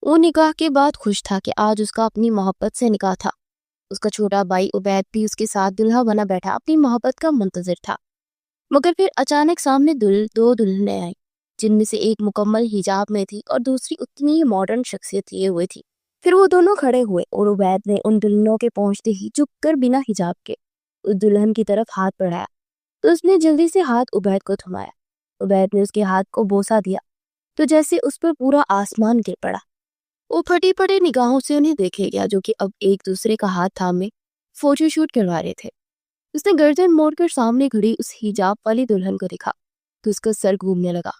وہ نکاح کے بعد خوش تھا کہ آج اس کا اپنی محبت سے نکاح تھا۔ اس کا چھوٹا بھائی عبید بھی اس کے ساتھ دلہا بنا بیٹھا اپنی محبت کا منتظر تھا۔ مگر پھر اچانک سامنے دو دلہنیں آئیں، جن میں سے ایک مکمل حجاب میں تھی اور دوسری اتنی ہی ماڈرن شخصیت لیے ہوئے تھی۔ پھر وہ دونوں کھڑے ہوئے اور عبید نے ان دلہنوں کے پہنچتے ہی جھک کر بنا حجاب کے اس دلہن کی طرف ہاتھ بڑھایا تو اس نے جلدی سے ہاتھ عبید کو تھمایا۔ عبید نے اس کے ہاتھ کو بوسہ دیا تو جیسے اس پر پورا آسمان گر پڑا۔ وہ پھٹی پڑی نگاہوں سے انہیں دیکھے گیا جو کہ اب ایک دوسرے کا ہاتھ تھامے فوٹو شوٹ کروا رہے تھے۔ اس نے گردن موڑ کر سامنے کھڑی اس حجاب والی دلہن کو دیکھا تو اس کا سر گھومنے لگا۔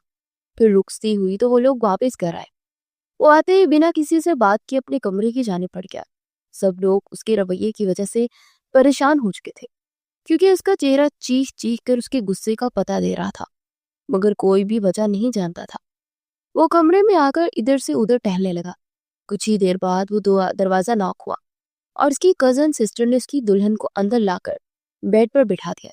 پھر رکتی ہوئی تو وہ لوگ واپس گھر آئے۔ وہ آتے ہی بنا کسی سے بات کے اپنے کمرے کی جانب پڑ گیا۔ سب لوگ اس کے رویے کی وجہ سے پریشان ہو چکے تھے کیونکہ اس کا چہرہ چیخ چیخ کر اس کے غصے کا پتہ دے رہا تھا، مگر کوئی بھی وجہ نہیں جانتا تھا۔ وہ کمرے میں آ کر ادھر سے ادھر ٹہلنے لگا۔ کچھ ہی دیر بعد وہ دروازہ ناک ہوا اور اس کی کزن سسٹر نے اس کی دلہن کو اندر لا کر بیڈ پر بٹھا دیا۔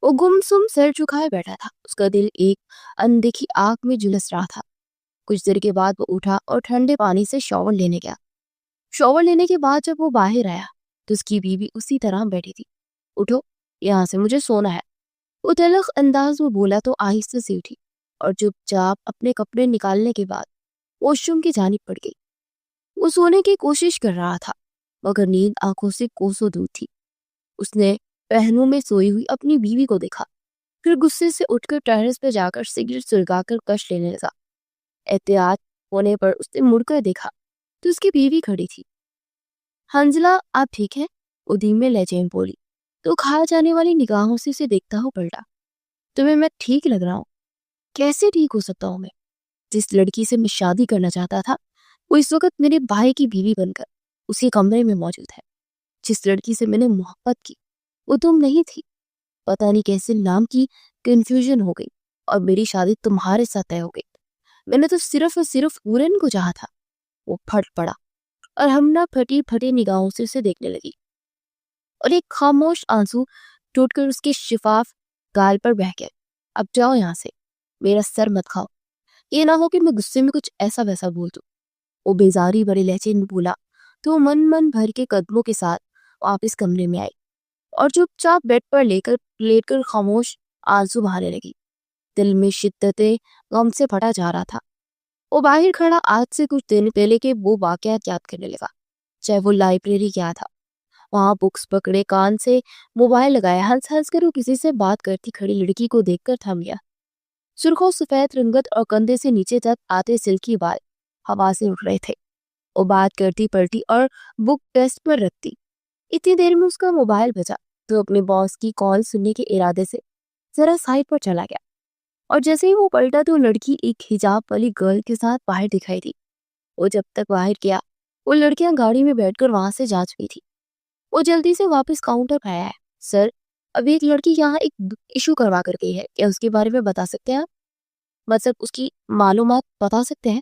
وہ گمسم سر جھکائے بیٹھا تھا، اس کا دل ایک اندیکھی آگ میں جھلس رہا تھا۔ کچھ دیر کے بعد وہ اٹھا اور ٹھنڈے پانی سے شاور لینے گیا۔ شاور لینے کے بعد جب وہ باہر آیا تو اس کی بیوی اسی طرح بیٹھی تھی۔ اٹھو یہاں سے، مجھے سونا ہے، وہ تلخ انداز میں بولا تو آہستہ سے اٹھی اور چپ چاپ اپنے کپڑے نکالنے کے بعد واش روم کی جانب پڑ گئی۔ وہ سونے کی کوشش کر رہا تھا مگر نیند آنکھوں سے کوسوں دور تھی۔ اس نے پہنوں میں سوئی ہوئی اپنی بیوی کو دیکھا، پھر غصے سے اٹھ کر ٹیرس پہ جا کر سگریٹ سلگا کر کش لینے لگا۔ احتیاط ہونے پر اس نے مڑ کر دیکھا تو اس کی بیوی کھڑی تھی۔ حنزلہ آپ ٹھیک ہے؟ وہ دھیمے لہجے میں بولی تو کھا جانے والی نگاہوں سے اسے دیکھتا ہو پلٹا۔ تمہیں میں ٹھیک لگ رہا ہوں؟ کیسے ٹھیک ہو سکتا ہوں میں؟ جس لڑکی سے میں شادی کرنا چاہتا تھا وہ اس وقت میرے بھائی کی بیوی بن کر اسی کمرے میں موجود ہے۔ جس لڑکی سے میں نے محبت کی وہ تم نہیں تھی۔ پتہ نہیں کیسے نام کی کنفیوژن ہو گئی اور میری شادی تمہارے ساتھ طے ہو گئی۔ میں نے تو صرف اور صرف اورن کو چاہا تھا۔ وہ پھٹ پڑا اور ہمنا پھٹی پھٹی نگاہوں سے اسے دیکھنے لگی اور ایک خاموش آنسو ٹوٹ کر اس کے شفاف گال پر بہہ گئے۔ اب جاؤ یہاں سے، میرا سر مت کھاؤ، یہ نہ ہو کہ میں غصے میں کچھ ایسا ویسا بول دوں۔ وہ بیزاری بڑے لہجے میں بولا تو من بھر کے قدموں کے ساتھ واپس کمرے میں آئی اور چپ چاپ بیڈ پر لیٹ کر خاموش آنسو بہانے لگی۔ دل میں شدت غم سے پھٹا جا رہا تھا۔ وہ باہر کھڑا آج سے کچھ دن پہلے کے وہ واقعات یاد کرنے لگا، چاہے وہ لائبریری گیا تھا، وہاں بکس پکڑے، کان سے موبائل لگایا، ہنس ہنس کر وہ کسی سے بات کرتی کھڑی لڑکی کو دیکھ کر تھم گیا۔ سرخ و سفید رنگت اور کندھے سے نیچے تک آتے سلکی بال ہوا سے اٹھ رہے تھے۔ وہ بات کرتی پڑتی اور بک ٹیسٹ پر رکھتی۔ اتنی دیر میں اس کا موبائل بجا تو اپنے باس کی کال سننے کے ارادے سے ذرا سائڈ پر چلا گیا اور جیسے ہی وہ پلٹا تو لڑکی ایک حجاب والی گرل کے ساتھ باہر دکھائی دی۔ وہ جب تک باہر گیا وہ لڑکیاں گاڑی میں بیٹھ کر وہاں سے جا چکی تھی۔ وہ جلدی سے واپس کاؤنٹر پہ آیا ہے۔ سر، ابھی ایک لڑکی یہاں ایک ایشو کروا کر گئی ہے، کیا اس کے بارے میں بتا سکتے ہیں آپ؟ مطلب اس کی معلومات بتا سکتے ہیں؟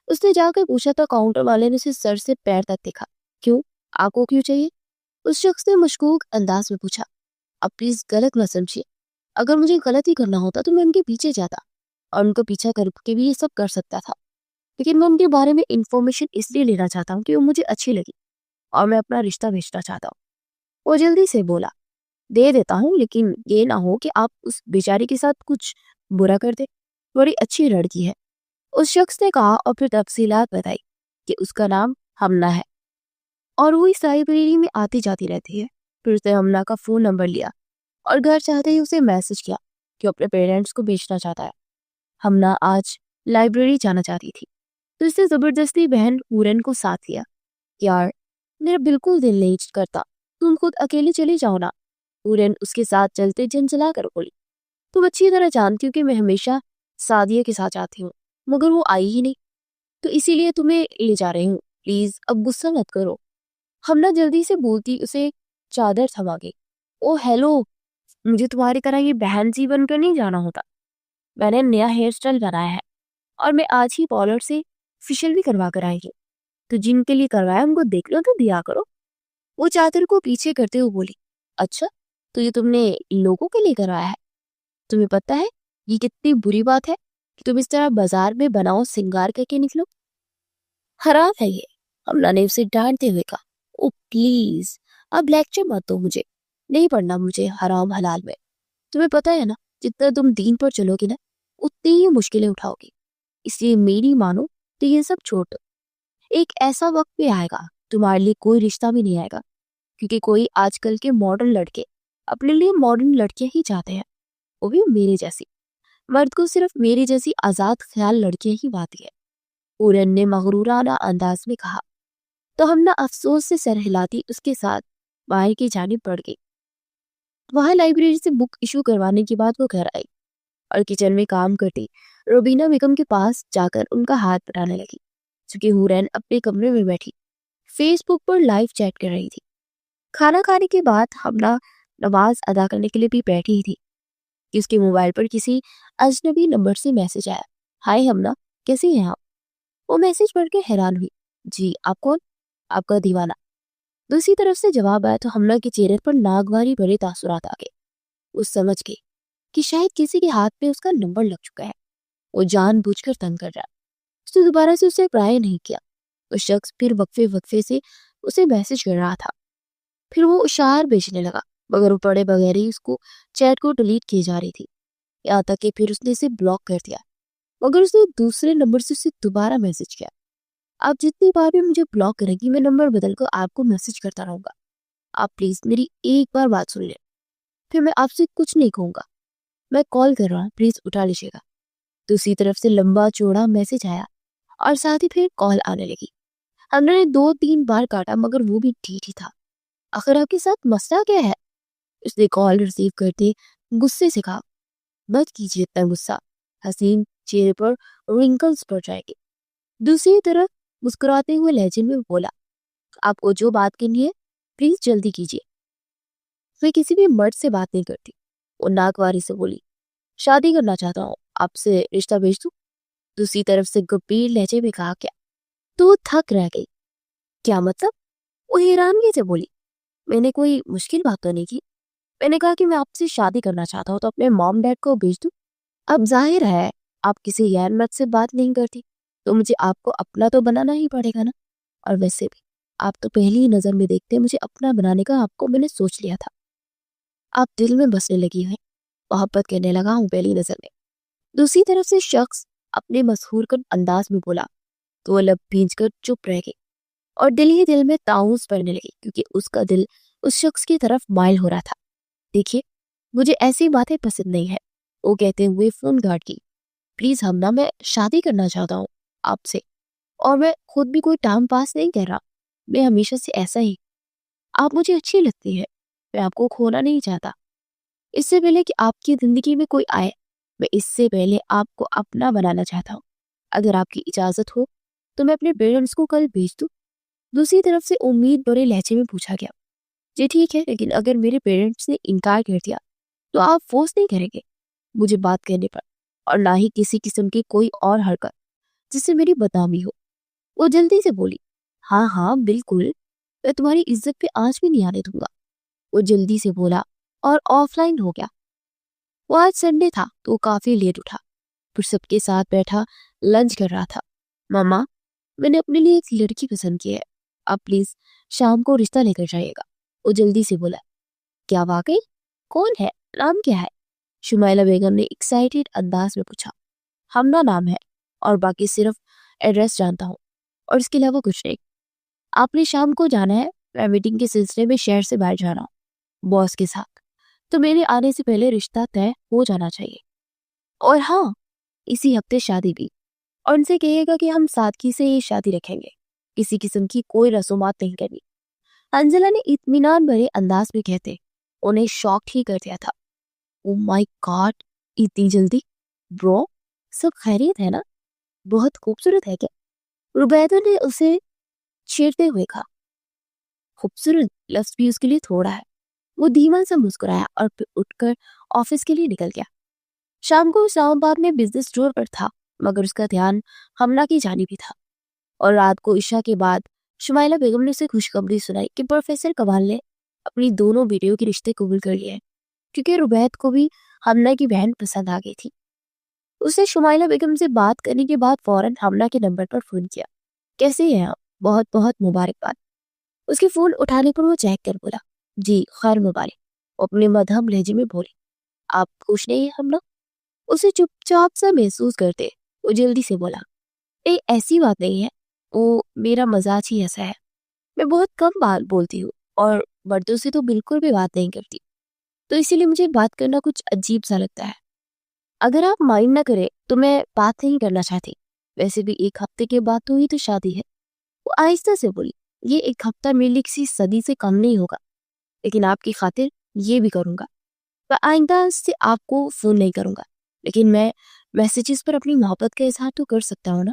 اس نے جا کر پوچھا تو کاؤنٹر والے نے اسے سر سے پیر تک دیکھا۔ کیوں؟ آپ کو کیوں چاہیے؟ اس شخص نے مشکوک انداز میں پوچھا۔ اب پلیز غلط نہ سمجھیے، اگر مجھے غلط ہی کرنا ہوتا تو میں ان کے پیچھے جاتا اور ان کو پیچھا کر کے بھی یہ سب کر سکتا تھا، لیکن میں ان کے بارے میں انفارمیشن اس لیے لینا چاہتا ہوں کہ وہ مجھے اچھی لگی اور میں اپنا رشتہ بھیجنا چاہتا ہوں۔ وہ جلدی سے بولا، دے دیتا ہوں، لیکن یہ نہ ہو کہ آپ اس بیچاری کے ساتھ کچھ برا کر دے، بڑی اچھی لڑکی ہے، اس شخص نے کہا اور پھر تفصیلات بتائی کہ اس کا نام ہمنا ہے اور وہ اس لائبریری میں آتی جاتی رہتی ہے۔ پھر اس نے ہمنا کا فون نمبر لیا اور گھر چاہتے ہی اسے میسج کیا کہ اپنے پیرنٹس کو بھیجنا چاہتا ہے۔ ہمنا آج لائبریری جانا چاہتی تھی تو اس نے زبردستی بہن اورن کو ساتھ لیا۔ یار میرا بالکل دل نہیں کرتا، تم خود اکیلے چلی جاؤ نا۔ اورن اس کے ساتھ چلتے جھنجھلا کر بولی، تم اچھی طرح جانتی ہو کہ میں ہمیشہ سعدیہ کے ساتھ جاتی ہوں، مگر وہ آئی ہی نہیں، تو اسی لیے تمہیں لے جا رہی ہوں، پلیز اب غصہ مت کرو۔ ہمنا جلدی سے بولتی اسے چادر تھما گئی۔ او ہیلو، مجھے تمہاری طرح یہ بہن جی بن کر نہیں جانا ہوتا، میں نے نیا ہیئر سٹائل بنایا ہے اور میں آج ہی پارلر سے فیشل بھی کروا کر آئی ہوں، تو جن کے لیے کروایا ان کو دیکھ لو تو دیا کرو۔ وہ چادر کو پیچھے کرتے ہوئے بولی، اچھا تو یہ تم نے لوگوں کے لیے کروایا ہے؟ تمہیں پتہ ہے یہ کتنی بری بات ہے کہ تم اس طرح بازار میں بناؤ سنگار کر کے نکلو؟ حرام ہے یہ، حملہ نے اسے ڈانٹتے ہوئے کہا۔ او پلیز، اب لیکچر مت دو مجھے، نہیں پڑھنا مجھے حرام حلال میں۔ تمہیں پتا ہے نا، جتنا تم دین پر چلو گی نا اتنی ہی مشکلیں اٹھاؤ گی، اس لیے میری مانو تو یہ سب چھوڑ دو۔ ایک ایسا وقت بھی آئے گا تمہارے لیے کوئی رشتہ بھی نہیں آئے گا، کیونکہ کوئی آج کل کے ماڈرن لڑکے اپنے لیے ماڈرن لڑکیاں ہی چاہتے ہیں، وہ بھی میرے جیسی۔ مرد کو صرف میری جیسی آزاد خیال لڑکیاں ہی پاتی ہے، پورن نے مغرورانہ انداز میں کہا۔ تو ہم نہ افسوس سے سر ہلاتی اس کے ساتھ باہر کی جانب بڑھ گئی۔ وہاں لائبریری سے بک ایشو کروانے کے بعد وہ گھر آئی اور کچن میں کام کرتی روبینہ بیگم کے پاس جا کر ان کا ہاتھ بٹانے لگی، چونکہ حورین اپنے کمرے میں بیٹھی فیس بک پر لائیو چیٹ کر رہی تھی۔ کھانا کھانے کے بعد ہمنا نماز ادا کرنے کے لیے بھی بیٹھی ہی تھی کہ اس کے موبائل پر کسی اجنبی نمبر سے میسج آیا۔ ہائے ہمنا، کیسی ہیں آپ؟ وہ میسج پڑھ کے حیران ہوئی۔ جی، آپ کون؟ آپ کا دیوانہ۔ دوسری طرف سے جواب آیا تو ہمنا کے چہرے پر ناگواری بڑے تاثرات آ گئے۔ وہ سمجھ گئی کہ شاید کسی کے ہاتھ پہ اس کا نمبر لگ چکا ہے، وہ جان بوجھ کر تنگ کر رہا۔ اس نے دوبارہ سے اسے ٹرائی نہیں کیا۔ وہ شخص پھر وقفے سے اسے میسج کر رہا تھا، پھر وہ اشعار بھیجنے لگا، مگر وہ پڑھے بغیر ہی اس کو چیٹ کو ڈیلیٹ کیے جا رہی تھی، یہاں تک کہ پھر اس نے اسے بلاک کر دیا۔ مگر اس نے دوسرے نمبر سے اسے دوبارہ میسج کیا۔ آپ جتنی بار بھی مجھے بلاک کریں گی، میں نمبر بدل کر آپ کو میسج کرتا رہوں گا۔ آپ پلیز میری ایک بار بات سن لیں، پھر میں آپ سے کچھ نہیں کہوں گا۔ میں کال کر رہا ہوں، پلیز اٹھا لیجیے گا۔ دوسری طرف سے لمبا چوڑا میسج آیا اور ساتھ ہی پھر کال آنے لگی۔ ہم نے 2-3 بار کاٹا مگر وہ بھی ٹھیک ہی تھا۔ آخر آپ کے ساتھ مسئلہ کیا ہے؟ اس نے کال ریسیو کرتے غصے سے کہا۔ مت کیجیے اتنا غصہ، حسین چہرے پر رنکلز پڑ جائے گی۔ دوسری طرف مسکراتے ہوئے لہجے میں بولا، آپ کو جو بات کرنی ہے پلیز جلدی کیجیے۔ میں کسی بھی مرد سے بات نہیں کرتی، وہ ناگواری سے بولی۔ شادی کرنا چاہتا ہوں، آپ سے رشتہ بھیج دوں؟ دوسری طرف سے گمبھیر لہجے میں کہا۔ کیا؟ تو تھک رہ گئی۔ کیا مطلب؟ وہ حیرانگی سے بولی۔ میں نے کوئی مشکل بات تو نہیں کی، میں نے کہا کہ میں آپ سے شادی کرنا چاہتا ہوں تو اپنے مام ڈیڈ کو بھیج دوں۔ اب ظاہر ہے آپ کسی غیر مرد سے بات نہیں کرتی، تو مجھے آپ کو اپنا تو بنانا ہی پڑے گا نا۔ اور ویسے بھی آپ تو پہلی نظر میں دیکھتے مجھے اپنا بنانے کا آپ کو میں نے سوچ لیا تھا۔ آپ دل میں بسنے لگی ہیں، محبت کرنے لگا ہوں پہلی نظر میں۔ دوسری طرف سے شخص اپنے مسحور کن انداز میں بولا تو وہ لب بھینچ کر چپ رہ گئی اور دل ہی دل میں طاؤس پڑنے لگی، کیونکہ اس کا دل اس شخص کی طرف مائل ہو رہا تھا۔ دیکھیے، مجھے ایسی باتیں پسند نہیں ہے، وہ کہتے ہوئے فون کاٹ کی۔ پلیز ہمنا، میں شادی کرنا چاہتا ہوں آپ سے، اور میں خود بھی کوئی ٹائم پاس نہیں کر رہا، میں ہمیشہ سے ایسا ہی۔ آپ مجھے اچھی لگتی ہے، میں آپ کو کھونا نہیں چاہتا۔ اس سے پہلے کہ آپ کی زندگی میں کوئی آئے، میں اس سے پہلے آپ کو اپنا بنانا چاہتا ہوں۔ اگر آپ کی اجازت ہو تو میں اپنے پیرنٹس کو کل بھیج دوں؟ دوسری طرف سے امید بڑے لہجے میں پوچھا گیا۔ جی ٹھیک ہے، لیکن اگر میرے پیرنٹس نے انکار کر دیا تو آپ فورس نہیں کریں گے مجھے بات کرنے پر، اور نہ ہی کسی قسم کی کوئی اور حرکت جس سے میری بدنامی ہو؟ وہ جلدی سے بولی۔ ہاں ہاں بالکل، میں تمہاری عزت پہ آنچ بھی نہیں آنے دوں گا، وہ جلدی سے بولا اور آف لائن ہو گیا۔ وہ آج سنڈے تھا تو وہ کافی لیٹ اٹھا، پھر سب کے ساتھ بیٹھا لنچ کر رہا تھا۔ ماما، میں نے اپنے لیے ایک لڑکی پسند کی ہے، آپ پلیز شام کو رشتہ لے کر جائیے گا، وہ جلدی سے بولا۔ کیا واقعی؟ کون ہے؟ نام کیا ہے؟ شمائلہ بیگم نے ایکسائٹیڈ انداز میں پوچھا۔ ہمنا نام ہے، اور باقی صرف ایڈریس جانتا ہوں، اور اس کے علاوہ کچھ نہیں۔ آپ نے شام کو جانا ہے، میں میٹنگ کے سلسلے میں شہر سے باہر جا رہا ہوں باس کے ساتھ، تو میرے آنے سے پہلے رشتہ طے ہو جانا چاہیے۔ اور ہاں، اسی ہفتے شادی بھی، اور ان سے کہیے گا کہ ہم سادگی سے یہ شادی رکھیں گے، کسی قسم کی کوئی رسومات نہیں کرنی۔ انجلا نے اطمینان بھرے انداز میں کہتے انہیں شاک ہی کر دیا تھا۔ او مائی گاڈ، اتنی جلدی؟ برو، سب خیریت ہے نا؟ بہت خوبصورت ہے کیا؟ روبیدہ نے اسے چھیڑتے ہوئے کہا۔ خوبصورت لفظ بھی اس کے لیے تھوڑا ہے۔ وہ دھیما سا مسکرایا اور پھر اٹھ کر آفس کے لیے نکل گیا۔ شام کو اسلام آباد میں بزنس ٹور پر تھا، مگر اس کا دھیان ہمنا کی جانب ہی تھا، اور رات کو عشاء کے بعد شمائلہ بیگم نے اسے خوشخبری سنائی کہ پروفیسر کمال نے اپنی دونوں بیٹیوں کے رشتے قبول کر لیے ہیں، کیونکہ روبید کو بھی ہمنا کی بہن پسند آ گئی تھی۔ اس نے شمائلہ بیگم سے بات کرنے کے بعد فوراً ہمنا کے نمبر پر فون کیا کیسے ہیں آپ؟ بہت بہت مبارکباد۔ اس کے فون اٹھانے پر وہ چیک کر بولا جی خیر مبارک۔ وہ اپنے مدھم لہجے میں بولی آپ خوش نہیں ہیں ہم لوگ؟ اسے چپ چاپ سا محسوس کرتے وہ جلدی سے بولا ایسی بات نہیں ہے، وہ میرا مزاج ہی ایسا ہے، میں بہت کم بات بولتی ہوں اور مردوں سے تو بالکل بھی بات نہیں کرتی، تو اسی لیے مجھے بات کرنا کچھ عجیب سا لگتا ہے۔ اگر آپ مائنڈ نہ کرے تو میں بات نہیں کرنا چاہتی، ویسے بھی ایک ہفتے کے بعد تو ہی تو شادی ہے۔ وہ آہستہ سے بولی یہ ایک ہفتہ میرے لیے کسی صدی سے کم نہیں ہوگا، لیکن آپ کی خاطر یہ بھی کروں گا، میں آئندہ سے آپ کو فون نہیں کروں گا، لیکن میں میسیجز پر اپنی محبت کا اظہار تو کر سکتا ہوں نا۔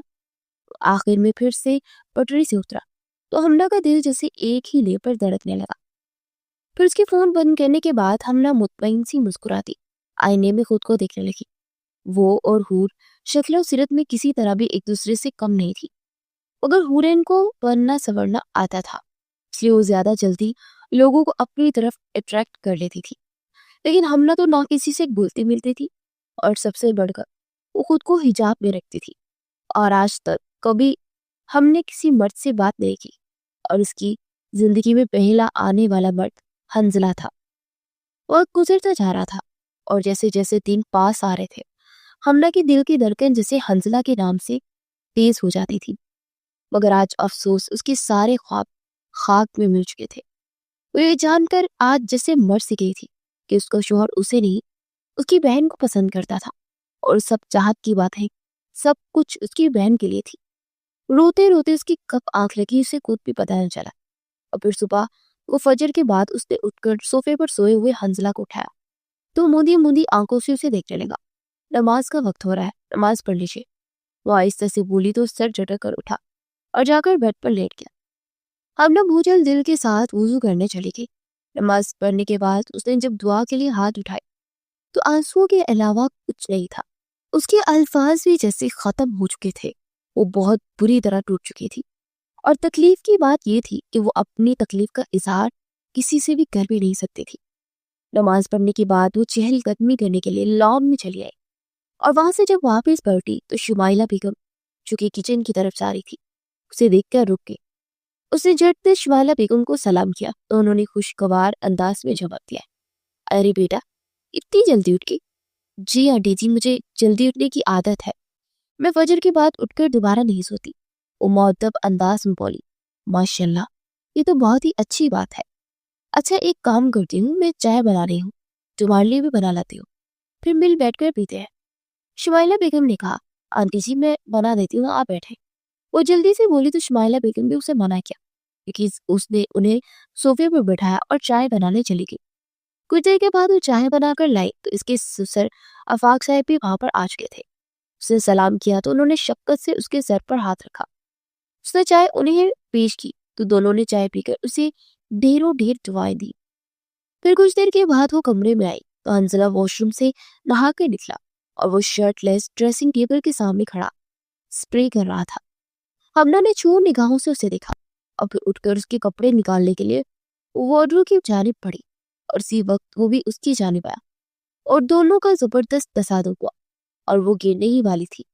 آخر میں پھر سے پٹری سے اترا تو حملہ کا دل جیسے ایک ہی لے پر دھڑکنے لگا۔ پھر اس کے فون بند کرنے کے بعد حملہ مطمئن سی مسکراتی آئینے میں خود کو دیکھنے لگی۔ وہ اور حور شکل و صورت میں کسی طرح بھی ایک دوسرے سے کم نہیں تھی، مگر حورین کو بننا سنورنا آتا تھا، اس لیے وہ زیادہ جلدی لوگوں کو اپنی طرف اٹریکٹ کر لیتی تھی، لیکن حملہ تو نہ کسی سے گھلتی ملتی تھی، اور سب سے بڑھ کر وہ خود کو حجاب میں رکھتی تھی، اور آج تک کبھی ہم نے کسی مرد سے بات نہیں کی، اور اس کی زندگی میں پہلا آنے والا مرد حنزلہ تھا۔ وقت گزرتا جا رہا تھا اور جیسے جیسے دن پاس آ رہے تھے حملہ کی دل کی دھڑکن جیسے حنزلہ کے نام سے تیز ہو جاتی تھی، مگر آج افسوس اس کے سارے خواب خاک میں مل چکے تھے۔ وہ یہ جان کر آج جیسے مر سی گئی تھی کہ اس کا شوہر اسے نہیں اس کی بہن کو پسند کرتا تھا، اور سب چاہت کی باتیں سب کچھ اس کی بہن کے لیے تھی۔ روتے روتے اس کی کب آنکھ لگی اسے خود بھی پتہ نہ چلا، اور پھر صبح وہ فجر کے بعد اس نے اٹھ کر صوفے پر سوئے ہوئے حنزلہ کو اٹھایا تو موندی موندی آنکھوں سے اسے دیکھنے لگا۔ نماز کا وقت ہو رہا ہے، نماز پڑھ لیجیے۔ وہ آہستہ سے بولی تو سر جھٹک کر اٹھا اور جا کر بیڈ پر لیٹ گیا۔ حملہ بوجھل دل کے ساتھ وضو کرنے چلی گئی۔ نماز پڑھنے کے بعد اس نے جب دعا کے لیے ہاتھ اٹھائے تو آنسوؤں کے علاوہ کچھ نہیں تھا، اس کے الفاظ بھی جیسے ختم ہو چکے تھے، وہ بہت بری طرح ٹوٹ چکی تھی، اور تکلیف کی بات یہ تھی کہ وہ اپنی تکلیف کا اظہار کسی سے بھی کر بھی نہیں سکتی تھی۔ نماز پڑھنے کے بعد وہ چہل قدمی کرنے کے لیے لان میں چلی آئی، اور وہاں سے جب واپس پلٹی تو شمائلہ بیگم جو کہ کچن کی طرف جا رہی تھی اسے دیکھ کر رک گئی۔ اس نے جھٹ سے شمائلہ بیگم کو سلام کیا تو انہوں نے خوشگوار انداز میں جواب دیا ارے بیٹا اتنی جلدی اٹھ گئی؟ جی آنٹی جی مجھے جلدی اٹھنے کی عادت ہے، میں فجر کے بعد اٹھ کر دوبارہ نہیں سوتی۔ وہ مؤدب انداز میں بولی ماشاءاللہ یہ تو بہت ہی اچھی بات ہے، اچھا ایک کام کرتی ہوں، میں چائے بنا رہی ہوں، تمہارے لیے بھی بنا لاتی ہوں، پھر مل بیٹھ کر پیتے ہیں۔ شمائلہ بیگم نے کہا آنٹی جی میں بنا دیتی ہوں، آپ بیٹھے۔ وہ جلدی سے بولی تو شمائلہ بیگم بھی اسے منع کیا، کیونکہ اس نے انہیں صوفے پر بٹھایا اور چائے بنانے چلی گئی۔ کچھ دیر کے بعد وہ چائے بنا کر لائی تو اس کے سسر آفاق صاحب بھی وہاں پر آ چکے تھے۔ اس نے سلام کیا تو انہوں نے شفقت سے اس کے سر پر ہاتھ رکھا۔ اس نے چائے انہیں پیش کی تو دونوں نے چائے پی کر اسے ڈھیروں ڈھیر دعائیں دی۔ پھر کچھ دیر کے بعد وہ کمرے میں آئی تو حنزلہ واش روم سے نہا کے نکلا اور وہ شرٹ لیس ڈریسنگ ٹیبل کے سامنے کھڑا اسپرے کر رہا تھا۔ حملہ نے چور نگاہوں سے اسے دیکھا اور پھر اٹھ کر اس کے کپڑے نکالنے کے لیے وارڈروب کی جانب بڑھی، اور اسی وقت وہ بھی اس کی جانب آیا اور دونوں کا زبردست تصادم ہوا، اور وہ گرنے ہی والی تھی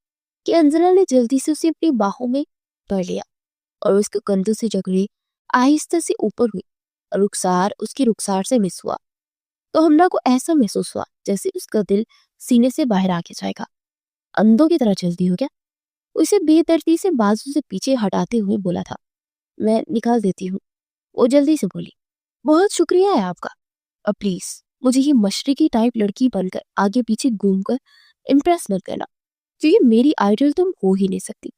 کہ حنزلہ نے جلدی سے اسے اپنی باہوں میں پکڑ لیا اور اس کے کندھوں سے جکڑے آہستہ سے اوپر ہوئی اور رخسار اس کی رخسار سے مس ہوا تو حملہ کو ایسا محسوس ہوا جیسے اس کا دل سینے سے باہر آ کے جائے گا۔ اندھوں کی طرح جلدی ہو گیا، اسے بے ترتیب سے بازو سے پیچھے ہٹاتے ہوئے بولا تھا میں نکال دیتی ہوں۔ وہ جلدی سے بولی بہت شکریہ ہے آپ کا، اب پلیز مجھے یہ مشرقی ٹائپ لڑکی بن کر آگے پیچھے گھوم کر امپریس مت کرنا، کیونکہ میری آئیڈل تم ہو ہی نہیں سکتی۔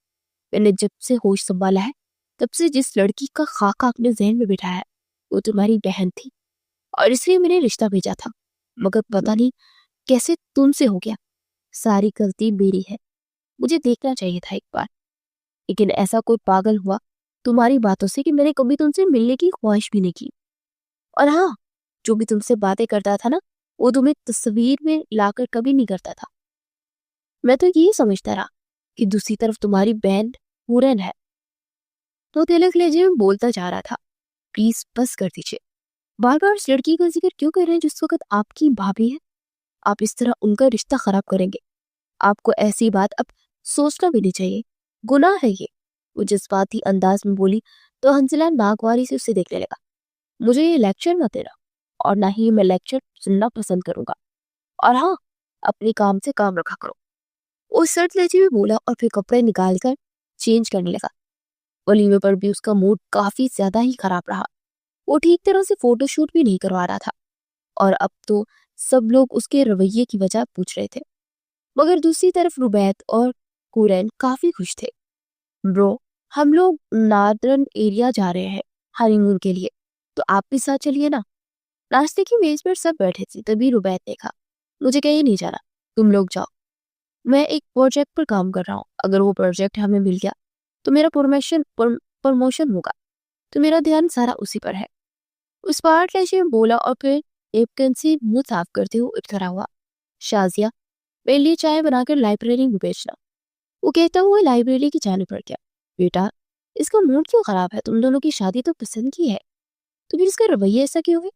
میں نے جب سے ہوش سنبھالا ہے تب سے جس لڑکی کا خاکہ اپنے ذہن میں بٹھایا ہے وہ تمہاری بہن تھی، اور اس لیے میں نے رشتہ بھیجا تھا، مگر پتہ نہیں کیسے تم سے ہو گیا۔ ساری غلطی میری ہے، مجھے دیکھنا چاہیے تھا ایک بار، لیکن ایسا کوئی پاگل ہوا تمہاری باتوں سے کہ میں نے کبھی تم سے ملنے کی خواہش بھی نہیں کی۔ اور ہاں جو بھی تم سے باتیں کرتا تھا نا وہ تمہیں تصویر میں لا کر کبھی نہیں کرتا تھا۔ میں تو یہ سمجھتا رہا کہ دوسری طرف تمہاری بہن پورن ہے۔ تو تلک لہجے میں بولتا جا رہا تھا پلیز بس کر دیجیے، بار بار اس لڑکی کا ذکر کیوں کر رہے ہیں جس وقت آپ کی بھابھی ہے؟ آپ اس طرح ان کا رشتہ خراب کریں گے، آپ کو ایسی بات اب سوچنا بھی نہیں چاہیے، گناہ ہے یہ۔ وہ جذباتی انداز میں بولی تو حنزلہ ناگواری سے اسے دیکھنے لگا. مجھے یہ لیکچر نہ دینا، اور نہ ہی میں لیکچر سننا پسند کروں گا، اور ہاں، اپنے کام سے کام رکھا کرو. وہ سرد لہجے میں بولا اور پھر کپڑے نکال کر چینج کرنے لگا. ولیمے پر بھی اس کا موڈ کافی زیادہ ہی خراب رہا. وہ ٹھیک طرح سے فوٹو شوٹ بھی نہیں کروا رہا تھا، اور اب تو سب لوگ اس کے رویے کی وجہ پوچھ رہے تھے. مگر دوسری طرف روبیت اور کورین کافی خوش تھے. برو، ہم لوگ ناردرن ایریا جا رہے ہیں ہانی مون کے لیے، تو آپ بھی ساتھ چلیے نا. ناشتے کی میز پر سب بیٹھے تھے. تبھی روبیت نے کہا، مجھے کہیں نہیں جانا، تم لوگ جاؤ. میں ایک پروجیکٹ پر کام کر رہا ہوں. اگر وہ پروجیکٹ ہمیں مل گیا تو میرا پروموشن ہوگا، تو میرا دھیان سارا اسی پر ہے. اس پارٹ لہجے میں بولا اور پھر نیپکن سے منہ صاف کرتے ہوئے اٹھ کھڑا ہوا. شازیہ، میرے لیے چائے بنا کر لائبریری میں بھیجنا. وہ کہتا ہوا لائبریری کی جانب بڑھ گیا. بیٹا، اس کا موڈ کیوں خراب ہے؟ تم دونوں کی شادی تو پسند کی ہے، تو پھر اس کا رویہ ایسا کیوں ہے؟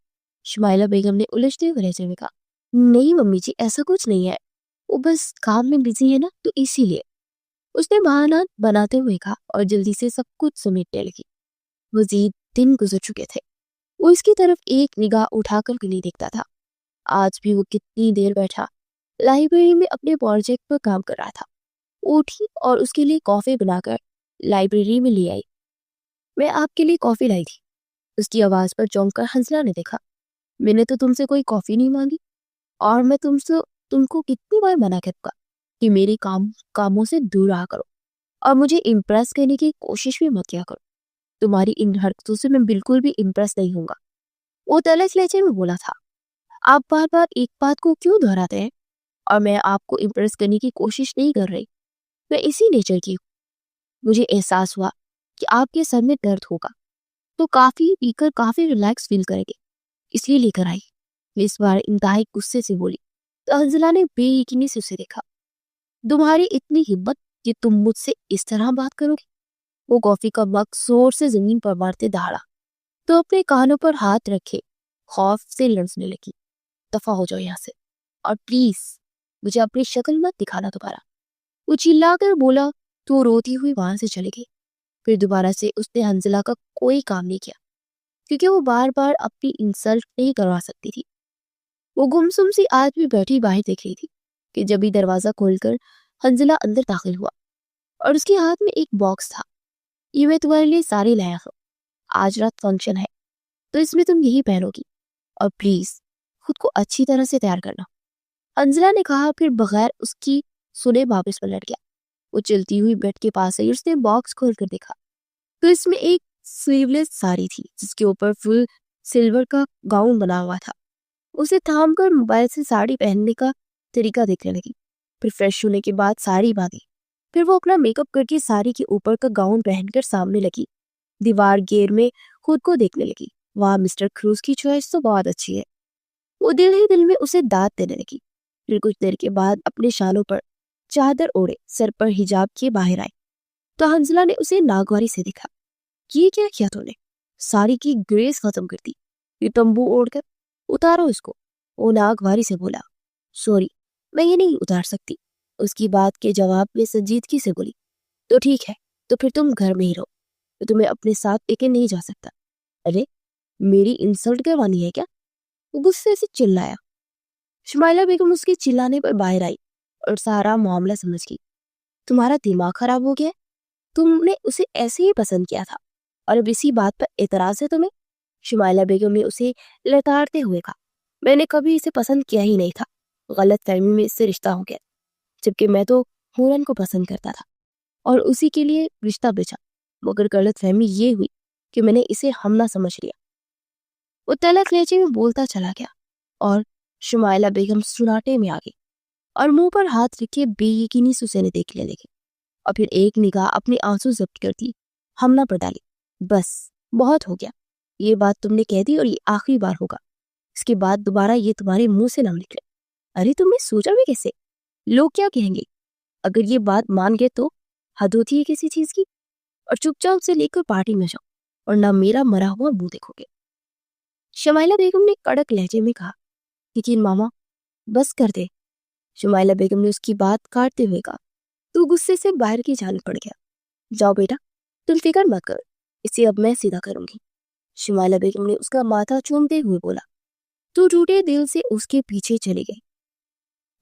شمائلہ بیگم نے الجھتے ہوئے لہجے میں کہا. نہیں ممی جی، ایسا کچھ نہیں ہے، وہ بس کام میں بزی ہے نا، تو اسی لیے. اس نے بہانہ بناتے ہوئے کہا اور جلدی سے سب کچھ سمیٹنے لگی. مزید دن گزر چکے تھے. وہ اس کی طرف ایک نگاہ اٹھا کر بھی نہیں دیکھتا تھا. آج بھی وہ کتنی دیر بیٹھا لائبریری میں اپنے پروجیکٹ پر کام کر رہا تھا. وہ اٹھی اور اس کے لیے کافی بنا کر لائبریری میں لے آئی. میں آپ کے لیے کافی لائی تھی. اس کی آواز پر چونک کر حنزلہ نے دیکھا. میں نے تو تم سے کوئی کافی نہیں مانگی، اور میں تم کو کتنی بار منع کروں گا کہ میری کاموں سے دور رہا کرو اور مجھے امپریس کرنے کی کوشش بھی مت کیا کرو. تمہاری ان حرکتوں سے میں بالکل بھی امپریس نہیں ہوں گا. وہ تلخ لہجے میں بولا تھا. آپ بار بار ایک بات کو کیوں دہراتے ہیں؟ اور میں آپ کو امپریس کرنے کی کوشش نہیں کر رہی، میں اسی نیچر کی ہوں. مجھے احساس ہوا کہ آپ کے سر میں درد ہوگا، تو کافی پی کر کافی ریلیکس فیل کریں گے، اس لیے لے کر آئی. میں اس بار انتہائی غصے سے بولی تو حنزلہ نے بے یقینی سے اسے دیکھا. تمہاری اتنی ہمت کہ تم مجھ سے اس طرح بات کرو گی؟ وہ کافی کا مگ زور سے زمین پر مارتے دہاڑا تو اپنے کانوں پر ہاتھ رکھے خوف سے لرزنے لگی. دفع ہو جاؤ یہاں سے، اور پلیز مجھے اپنی شکل مت دکھانا دوبارہ. وہ چلا کر بولا تو وہ روتی ہوئی وہاں سے چلے گئی. پھر دوبارہ سے اس نے حنزلہ کا کوئی کام نہیں کیا، کیونکہ وہ بار بار اپنی انسلٹ نہیں کروا سکتی تھی. وہ گمسم سی آج بھی بیٹھی باہر دیکھ رہی تھی کہ جب ہی دروازہ کھول کر حنزلہ اندر داخل ہوا اور اس کے ہاتھ میں ایک باکس تھا. یہ میں تمہارے لیے ساری لایا ہوں. آج رات فنکشن ہے، تو اس میں تم یہی پہنو گی، اور پلیز خود کو اچھی طرح سے تیار کرنا. حنزلہ نے کہا. پھر بغیر اس کی سنے واپس پلٹ گیا. وہ چلتی ہوئی بیڈ کے پاس آئی. اس نے باکس کھول کر دیکھا تو اس میں ایک سلیولس ساری تھی جس کے اوپر فل سلور کا گاؤن بنا ہوا تھا. اسے تھام کر موبائل سے ساڑی پہننے کا طریقہ دیکھنے لگی. پھر فریش ہونے کے بعد ساڑی باندھی. پھر وہ اپنا میک اپ کر کے ساڑی کے اوپر کا گاؤن پہن کر سامنے لگی. دیوار گیر میں خود کو دیکھنے لگی. واہ، مسٹر کروز کی چوائس تو بہت اچھی ہے. وہ دل ہی دل میں اسے داد دینے لگی. پھر کچھ دیر کے بعد اپنے شانوں پر چادر اوڑے سر پر حجاب کے باہر آئی تو حنزلہ نے اسے ناگواری سے دیکھا. یہ کیا کیا تو نے؟ ساڑی کی گریس ختم کر دی. یہ تمبو اوڑھ کر اتارو اس کو. وہ ناگواری سے بولا. سوری، میں یہ نہیں اتار سکتی. اس کی بات کے جواب میں سنجیدگی سے بولی. تو ٹھیک ہے، تو پھر تم گھر میں ہی رہو، تو تمہیں اپنے ساتھ لے کے نہیں جا سکتا. ارے، میری انسلٹ کروانی ہے کیا؟ وہ غصے سے چلایا. شمائلہ بیگم اس کے چلانے پر باہر آئی اور سارا معاملہ سمجھ گئی. تمہارا دماغ خراب ہو گیا؟ تم نے اسے ایسے ہی پسند کیا تھا اور اب اسی بات پر اعتراض ہے تمہیں؟ شمائلہ بیگم نے اسے لتاڑتے ہوئے کہا. میں نے کبھی اسے پسند کیا ہی نہیں تھا. غلط فہمی میں اس سے رشتہ ہو گیا، جبکہ میں تو ہورن کو پسند کرتا تھا اور اسی کے لیے رشتہ بچا. مگر غلط فہمی یہ ہوئی کہ میں نے اسے حملہ سمجھ لیا. وہ تلخ لہجے میں بولتا چلا گیا اور شمائلہ بیگم سناٹے میں آ گئی اور منہ پر ہاتھ رکھے بے یقینی سے اسے دیکھنے لگی اور پھر ایک نگاہ اپنے آنسو ضبط کرتی حملہ پر ڈالی. بس بہت ہو گیا، یہ بات تم نے کہہ دی اور یہ آخری بار ہوگا. اس کے بعد دوبارہ یہ تمہارے منہ سے نہ نکلے. ارے، تم نے سوچا بھی کیسے؟ لوگ کیا کہیں گے؟ اگر یہ بات مان گئے تو حد ہوتی ہے کسی چیز کی. اور چپ چاپ سے لے کر پارٹی میں جاؤ اور نہ میرا مرا ہوا منہ دیکھو گے. شمائلہ بیگم نے کڑک لہجے میں کہا. لیکن ماما، بس کر دے. شمائلہ بیگم نے اس کی بات کاٹتے ہوئے کہا. تو غصے سے باہر کی جانب پڑ گیا. جاؤ بیٹا، تم فکر مت کر، اسے اب میں سیدھا کروں گی، شمائلہ بیگم نے اس کا ماتھا چومتے ہوئے بولا۔ تو ٹوٹے دل سے اس کے پیچھے چلی گئی۔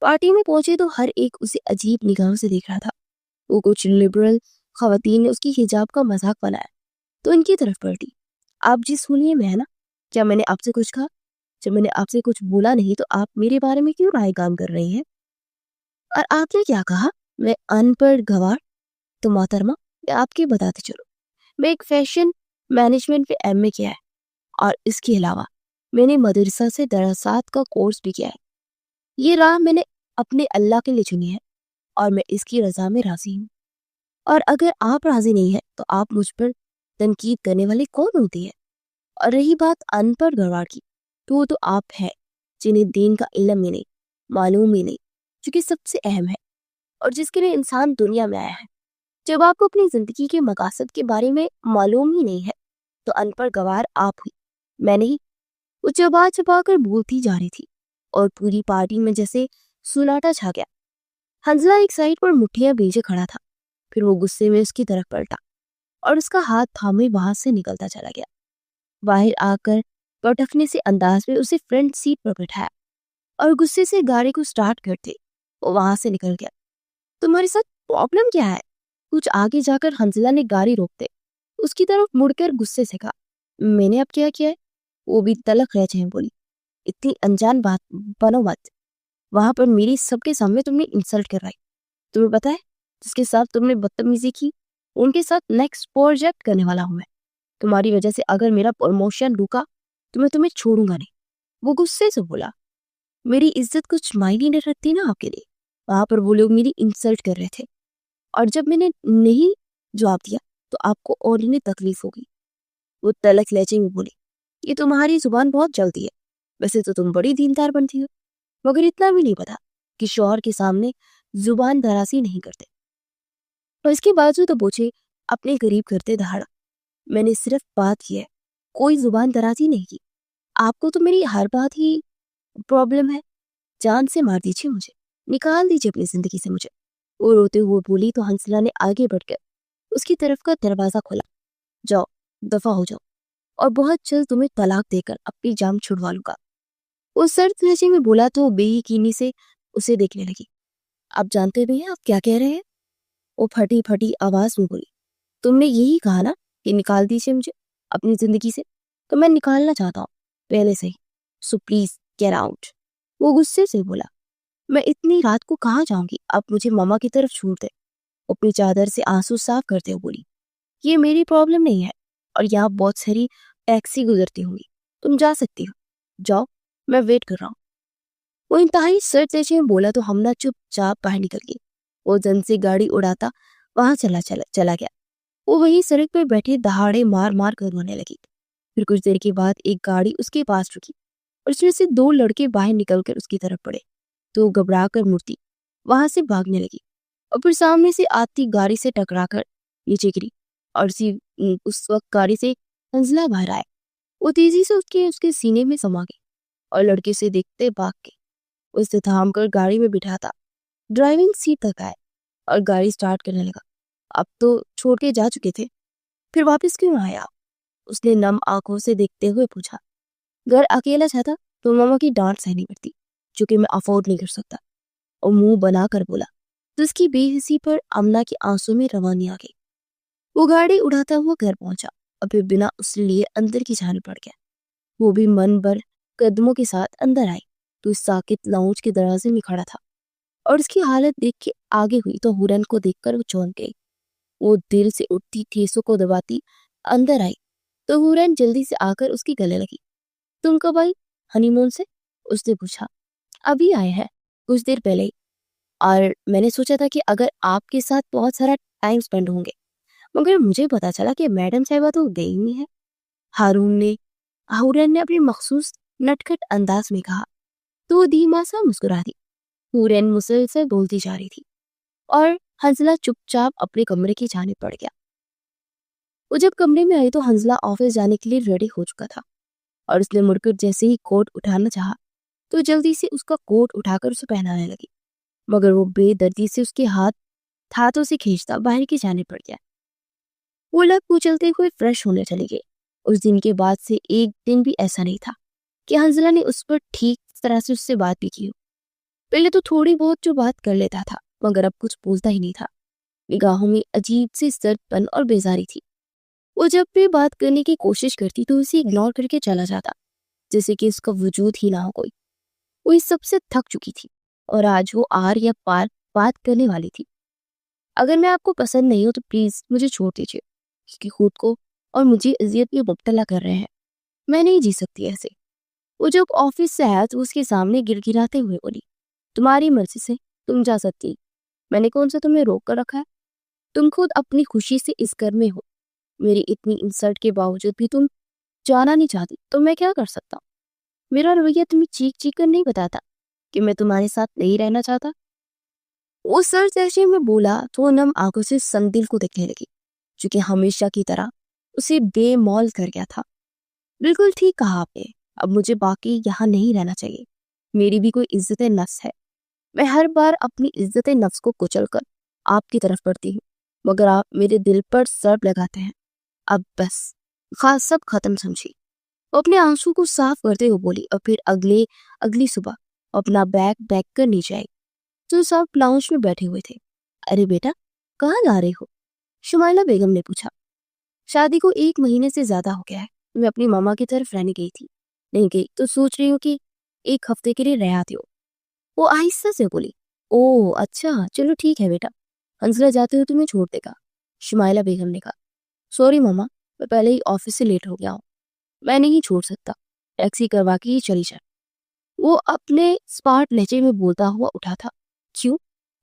پارٹی میں پہنچے تو ہر ایک اسے عجیب نگاہوں سے دیکھ رہا تھا۔ وہ کچھ لبرل خواتین نے اس کی حجاب کا مذاق بنایا تو ان کی طرف پلٹی۔ آپ جس حلیے میں ہے نا، کیا میں نے آپ سے کچھ کہا؟ جب میں نے آپ سے کچھ بولا نہیں تو آپ میرے بارے میں کیوں رائے کام کر رہی ہیں؟ اور آپ نے کیا کہا؟ میں ان پڑھ گوار؟ تو محترمہ، میں آپ کے بتاتے چلو، میں ایک فیشن مینجمنٹ میں ایم اے کیا ہے، اور اس کے علاوہ میں نے مدرسہ سے دراسات کا کورس بھی کیا ہے۔ یہ راہ میں نے اپنے اللہ کے لیے چنی ہے اور میں اس کی رضا میں راضی ہوں، اور اگر آپ راضی نہیں ہیں تو آپ مجھ پر تنقید کرنے والے کون ہوتی ہے؟ اور رہی بات ان پڑھ گوار کی، تو وہ تو آپ ہیں جنہیں دین کا علم ہی نہیں، معلوم ہی نہیں، جو کہ سب سے اہم ہے اور جس کے لیے انسان دنیا میں آیا ہے۔ جب آپ کو اپنی زندگی کے مقاصد کے بارے میں معلوم ہی نہیں ہے تو ان پڑھ گوار آپ ہوئی، میں نہیں۔ وہ چبا چبا کر بولتی جا رہی تھی اور پوری پارٹی میں جیسے سناٹا چھا گیا۔ حنزلہ ایک سائڈ پر مٹھیاں بیچے کھڑا تھا، پھر وہ غصے میں اس کی طرف پلٹا اور اس کا ہاتھ تھامے وہاں سے نکلتا چلا گیا۔ باہر آ کر پٹکنے سے انداز میں اسے فرنٹ سیٹ پر بٹھایا اور غصے سے گاڑی کو سٹارٹ کرتے وہ وہاں سے نکل گیا۔ تمہارے ساتھ پرابلم کیا ہے؟ کچھ آگے جا کر حنزلہ نے گاڑی روکتے اس کی طرف مڑ کر غصے سے کہا۔ میں نے اب کیا کیا ہے؟ وہ بھی تلخ لہجے میں بولی۔ اتنی انجان بات بنو مت، وہاں پر میری سب کے سامنے تم نے انسلٹ کروائی۔ تمہیں پتا ہے جس کے ساتھ تم نے بدتمیزی کی ان کے ساتھ نیکسٹ پروجیکٹ کرنے والا ہوں میں۔ تمہاری وجہ سے اگر میرا پروموشن رکا تو میں تمہیں چھوڑوں گا نہیں۔ وہ غصے سے بولا۔ میری عزت کچھ معنی نہیں رکھتی نا آپ کے لیے؟ وہاں پر وہ لوگ میری انسلٹ کر رہے تھے اور جب میں نے نہیں جواب دیا تو آپ کو اور انہیں تکلیف ہوگی۔ وہ تلخ لہجے میں بولی۔ یہ تمہاری زبان بہت جلدی ہے، ویسے تو تم بڑی دیندار بنتی ہو، مگر اتنا بھی نہیں پتا کہ شوہر کے سامنے زبان درازی نہیں کرتے۔ اور اس کے باوجود بوچھے اپنے قریب کرتے دہاڑا۔ میں نے صرف بات کی ہے، کوئی زبان درازی نہیں کی۔ آپ کو تو میری ہر بات ہی پرابلم ہے۔ جان سے مار دیجیے مجھے، نکال دیجیے اپنی زندگی سے مجھے۔ وہ روتے ہوئے بولی تو حنزلہ نے آگے بڑھ کر اس کی طرف کا دروازہ کھولا۔ جاؤ، دفع ہو جاؤ، اور بہت جلد تمہیں طلاق دے کر اپنی جان چھڑوا لوں گا۔ وہ سرد لہجے میں بولا تو بے یقینی سے اسے دیکھنے لگی۔ آپ جانتے بھی ہیں آپ کیا کہہ رہے ہیں؟ وہ پھٹی پھٹی آواز میں بولی۔ تم نے یہی کہا نا کہ نکال دیجیے مجھے اپنی زندگی سے، تو میں نکالنا چاہتا ہوں پہلے سے ہی، سو پلیز گیٹ آؤٹ۔ وہ غصے سے بولا۔ میں اتنی رات کو کہاں جاؤں گی؟ آپ مجھے ماما کی طرف چھوڑ دے۔ اپنی چادر سے آنسو صاف کرتے ہوئے بولی۔ یہ میری پرابلم نہیں ہے، اور یہاں بہت ساری ٹیکسی گزرتی ہوں گی، تم جا سکتی ہو، جاؤ، میں ویٹ کر رہا ہوں۔ وہ انتہائی سرد لہجے میں بولا تو ہمنا چپ چاپ باہر نکل گئی۔ وہ زن سے گاڑی اڑاتا وہاں چلا گیا۔ وہ وہی سڑک پر بیٹھے دہاڑے مار مار کر رونے لگی۔ پھر کچھ دیر کے بعد ایک گاڑی اس کے پاس رکی اور اس میں سے دو لڑکے باہر نکل کر اس کی طرف پڑے تو وہ گھبرا کر مڑتی وہاں سے بھاگنے لگی، اور پھر سامنے سے آتی گاڑی سے ٹکرا کر نیچے گری، اور اس وقت گاڑی سے حنزلہ باہر آئے۔ وہ تیزی سے اس کے سینے میں سما گئی اور لڑکے سے دیکھتے بھاگ کے اسے تھام کر گاڑی میں بٹھاتا ڈرائیونگ سیٹ تک آئے اور گاڑی سٹارٹ کرنے لگا۔ اب تو چھوڑ کے جا چکے تھے، پھر واپس کیوں آئے آپ؟ اس نے نم آنکھوں سے دیکھتے ہوئے پوچھا۔ گھر اکیلا چاہتا تو ماما کی ڈانٹ سہنی پڑتی، جو کہ میں افورڈ نہیں کر سکتا، اور منہ بنا کر بولا تو اس کی بے حسی پر امنا کے آنسوں میں روانی آ گئی۔ وہ گاڑی اڑاتا ہوا گھر پہنچا اور پھر بنا اس لیے اندر کی جانب پڑ گیا۔ وہ بھی من بھر قدموں کے ساتھ اندر آئی تو اس ساکت لاؤنج کے دروازے میں کھڑا تھا، اور اس کی حالت دیکھ کے آگے ہوئی تو ہورن کو دیکھ کر وہ چونک گئی۔ وہ دل سے اٹھتی ٹھیسوں کو دباتی اندر آئی تو ہورن جلدی سے آ کر اس کی گلے لگی۔ تم کب آئی ہنی مون سے؟ اس نے پوچھا۔ ابھی آئے ہیں، کچھ دیر پہلے ہی، اور میں نے سوچا تھا کہ اگر آپ کے ساتھ بہت سارا ٹائم سپینڈ ہوں گے، مگر مجھے پتا چلا کہ میڈم صاحبہ تو گئی ہوئی ہیں۔ ہورن نے اپنے مخصوص نٹکھٹ انداز میں کہا تو وہ دھیما سا مسکرا دی۔ ہورن مسلسل بولتی جا رہی تھی اور حنزلہ چپ چاپ اپنے کمرے کی جانب پڑ گیا۔ وہ جب کمرے میں آئی تو حنزلہ آفس جانے کے لیے ریڈی ہو چکا تھا، اور اس نے مڑ کر جیسے ہی کوٹ اٹھانا چاہا تو جلدی سے اس کا کوٹ اٹھا کر اسے پہنانے لگی، مگر وہ بے دردی سے اس کے ہاتھوں سے کھینچتا باہر کی جانب پڑ گیا۔ وہ لب کچلتے ہوئے فریش ہونے چلی گئی۔ اس دن کے بعد سے ایک دن بھی ایسا نہیں تھا کہ حنزلہ نے اس پر ٹھیک طرح سے اس سے بات بھی کی ہو۔ پہلے تو تھوڑی بہت جو بات کر لیتا تھا، مگر اب کچھ بولتا ہی نہیں تھا۔ نگاہوں میں عجیب سی سرد پن اور بیزاری تھی۔ وہ جب بھی بات کرنے کی کوشش کرتی تو اسے اگنور کر کے چلا جاتا، جیسے کہ اس کا وجود ہی نہ ہو کوئی۔ وہ اس سب سے تھک چکی تھی اور آج وہ آر یا پار بات کرنے والی تھی۔ اگر میں آپ کو پسند نہیں ہوں تو پلیز مجھے چھوڑ دیجیے، کیونکہ خود کو اور مجھے اذیت میں مبتلا کر رہے ہیں۔ میں نہیں جی سکتی ایسے۔ وہ جب آفس سے آیا تو اس کے سامنے گر گراتے ہوئے بولی، تمہاری مرضی سے تم جا سکتی، میں نے کون سا تمہیں روک کر رکھا ہے؟ تم خود اپنی خوشی سے اس گھر میں ہو، میری اتنی انسلٹ کے باوجود بھی تم جانا نہیں چاہتی تو میں کیا کر سکتا ہوں؟ میرا رویہ تمہیں چیخ چیخ کر نہیں بتاتا کہ میں تمہارے ساتھ نہیں رہنا چاہتا؟ وہ سر سہجے میں بولا تو وہ نم آنکھوں سے سندل کو دیکھنے لگی، جو کہ ہمیشہ کی طرح اسے بے مول کر گیا تھا۔ بالکل ٹھیک کہا آپ نے، اب مجھے باقی یہاں نہیں رہنا چاہیے۔ میری بھی کوئی عزت نفس ہے، میں ہر بار اپنی عزت نفس کو کچل کر آپ کی طرف بڑھتی ہوں، مگر آپ میرے دل پر ضرب لگاتے ہیں۔ اب بس خاص سب ختم سمجھی۔ وہ اپنے آنسو کو صاف کرتے ہوئے بولی اور پھر اگلی صبح اپنا بیگ کر نیچے آئی۔ تو سب لاؤنج میں بیٹھے ہوئے تھے۔ ارے بیٹا کہاں جا رہے ہو؟ شمائلہ بیگم نے پوچھا۔ شادی کو 1 مہینے سے زیادہ ہو گیا ہے، میں اپنی ماما کی طرف رہنے گئی تھی، نہیں گئی تو سوچ رہی ہوں کہ 1 ہفتے کے لیے رہ آتی ہو۔ وہ آہستہ سے بولی، اوہ اچھا چلو ٹھیک ہے بیٹا، حنزلہ جاتے ہوئے تمہیں چھوڑ دے گا۔ شمائلہ بیگم نے کہا، سوری ماما، میں پہلے ہی آفس سے لیٹ ہو گیا ہوں، میں نہیں چھوڑ سکتا، ٹیکسی کروا کے ہی چلی جائے۔ وہ اپنے اسپاٹ لہجے میں بولتا ہوا اٹھا تھا۔ کیوں؟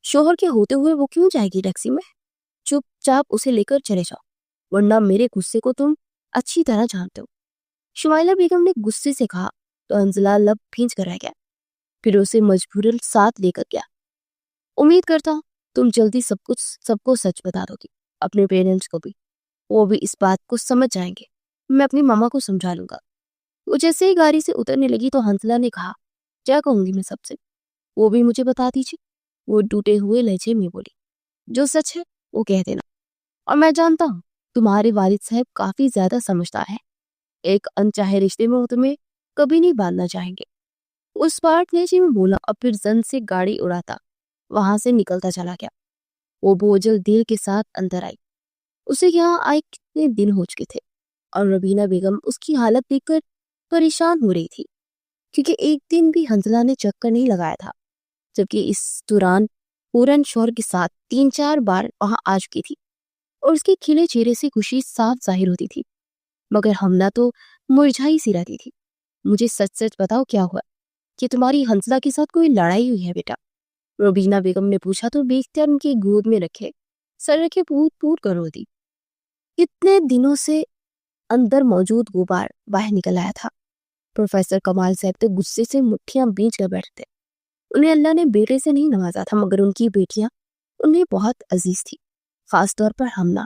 شوہر کے ہوتے ہوئے وہ کیوں جائے گی ٹیکسی میں؟ چپ چاپ اسے لے کر چلے جاؤ، ورنہ میرے غصے کو تم اچھی طرح جانتے ہو۔ شمائلہ بیگم نے غصے سے کہا تو حنزلہ لب بھینچ کر رہ گیا، پھر اسے مجبوراً ساتھ لے کر گیا۔ امید کرتا ہوں تم جلدی سب کو سچ بتا دو گی، اپنے پیرنٹس کو بھی، وہ بھی اس بات کو سمجھ جائیں گے، میں اپنی ماما کو سمجھا لوں گا۔ وہ جیسے ہی گاڑی سے اترنے لگی تو حنزلہ نے کہا، کیا کہوں گی میں سب سے؟ وہ بھی مجھے بتا دیجیے۔ وہ ٹوٹے ہوئے لہجے میں بولی، جو سچ ہے وہ کہہ دینا، اور میں جانتا ہوں تمہارے والد صاحب کافی زیادہ سمجھدار ہیں، ایک انچاہے رشتے میں وہ تمہیں کبھی نہیں باندھنا چاہیں گے۔ اس پارٹ لہجے میں بولا اور پھر زن سے گاڑی اڑاتا وہاں سے نکلتا چلا گیا۔ وہ بوجھل دل کے ساتھ اندر آئی۔ اسے یہاں آئے کتنے دن ہو چکے تھے اور ربینہ بیگم اس کی حالت دیکھ کر پریشان ہو رہی تھی، کیونکہ ایک دن بھی حنزلہ نے چکر نہیں لگایا تھا، جبکہ اس دوران پورن شوہر کے ساتھ 3-4 بار وہاں آ چکی تھی اور اس کے کھلے چہرے سے خوشی صاف ظاہر ہوتی تھی، مگر ہمنا تو مرجھائی سی رہتی تھی۔ مجھے سچ سچ بتاؤ کیا ہوا کہ تمہاری حنزلہ کے ساتھ کوئی لڑائی ہوئی ہے بیٹا؟ ربینہ بیگم نے پوچھا تو بے اختیار ان کی گود میں رکھے سر رکھے پوت پوت کر رو دی۔ کتنے دنوں سے اندر موجود غبار باہر نکل آیا تھا۔ پروفیسر کمال صاحب تو غصے سے مٹھیاں بیچ کر بیٹھتے۔ انہیں اللہ نے بیٹے سے نہیں نوازا تھا، مگر ان کی بیٹیاں انہیں بہت عزیز تھی، خاص طور پر ہمنا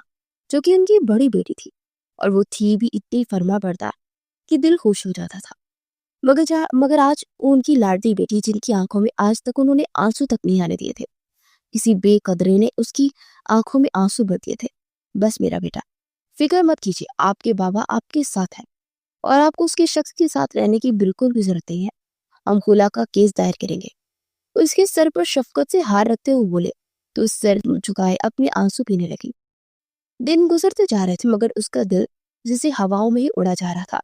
جو کہ ان کی بڑی بیٹی تھی، اور وہ تھی بھی اتنی فرما بردار کہ دل خوش ہو جاتا تھا۔ مگر آج ان کی لاڈلی بیٹی، جن کی آنکھوں میں آج تک انہوں نے آنسو تک نہیں آنے دیے تھے، کسی بے قدرے نے اس کی آنکھوں میں آنسو بھر دیے تھے۔ بس میرا بیٹا، فکر مت کیجیے، آپ کے بابا آپ کے ساتھ ہیں اور آپ کو اس کے شخص کے ساتھ رہنے کی بالکل بھی ضرورت نہیں ہے، ہم خلا کا کیس دائر کریں گے۔ اس کے سر پر شفقت سے ہار رکھتے ہوئے بولے تو اس سر جھکائے اپنے آنسو پینے لگی۔ دن گزرتے جا رہے تھے مگر اس کا دل جسے ہواؤں میں ہی اڑا جا رہا تھا۔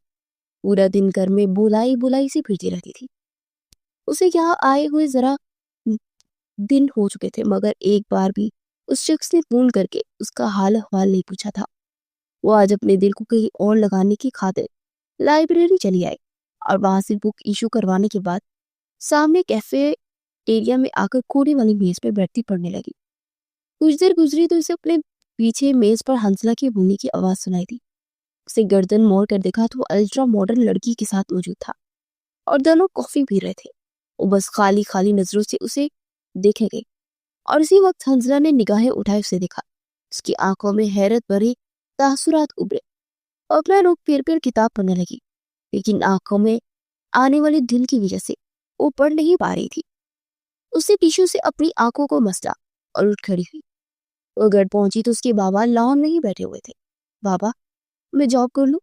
پورا دن گھر میں بلائی سی پھرتی رہتی تھی۔ اسے یہاں آئے ہوئے ذرا دن ہو چکے تھے، مگر ایک بار بھی اس شخص نے فون کر کے اس کا حال احوال نہیں پوچھا تھا۔ وہ آج اپنے دل کو کہیں اور لگانے کی خاطر لائبریری چلی آئی اور وہاں سے بک ایشو کروانے کے بعد سامنے کیفے ایریا میں آ کر کوڑے والی میز پہ بیٹھتی پڑھنے لگی۔ کچھ دیر گزری تو اسے اپنے پیچھے میز پر حنزلہ کی بولنے کی آواز سنائی دی۔ اسے گردن موڑ کر دیکھا تو وہ الٹرا ماڈرن لڑکی کے ساتھ موجود تھا اور دونوں کافی پی رہے تھے۔ وہ بس خالی نظروں سے اسے دیکھے گئی اور اسی وقت حنزلہ نے نگاہیں اٹھائے اسے دیکھا۔ اس کی آنکھوں میں حیرت بھری تاثرات ابھرے اور اپنا رخ پھیر پھیر کتاب پڑھنے لگی، لیکن آنکھوں میں آنے والے دل کی وجہ سے وہ پڑھ نہیں پا رہی تھی۔ اسے پیچھے سے اپنی آنکھوں کو مسلا اور اٹھ کھڑی ہوئی۔ وہ گھر پہنچی تو اس کے بابا لان میں ہی بیٹھے ہوئے تھے۔ بابا میں جاب کر لوں؟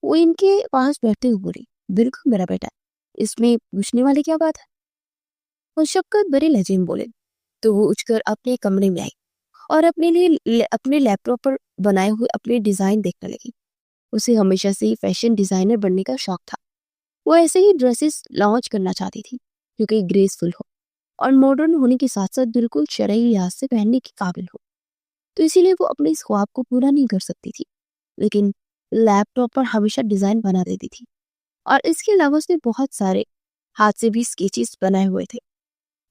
وہ ان کے پاس بیٹھتے ہوئے بولی، بالکل میرا بیٹا، اس میں پوچھنے والی کیا بات ہے؟ وہ شفقت بڑے لہجے میں بولے تو وہ اٹھ کر اپنے کمرے میں آئی اور اپنے لیپ ٹاپ پر بنائے ہوئے اپنے ڈیزائن دیکھنے لگی۔ اسے ہمیشہ سے ہی فیشن ڈیزائنر بننے کا شوق تھا۔ وہ ایسے ہی ڈریسز لانچ کرنا چاہتی تھی جو کہ گریسفل ہو اور ماڈرن ہونے کے ساتھ ساتھ بالکل شرعی لحاظ سے پہننے کے قابل ہو۔ تو اسی لیے وہ اپنے اس خواب کو پورا نہیں کر سکتی تھی، لیکن لیپ ٹاپ پر ہمیشہ ڈیزائن بنا دیتی تھی۔ اور اس کے علاوہ اس نے بہت سارے ہاتھ سے بھی اسکیچز بنائے ہوئے تھے۔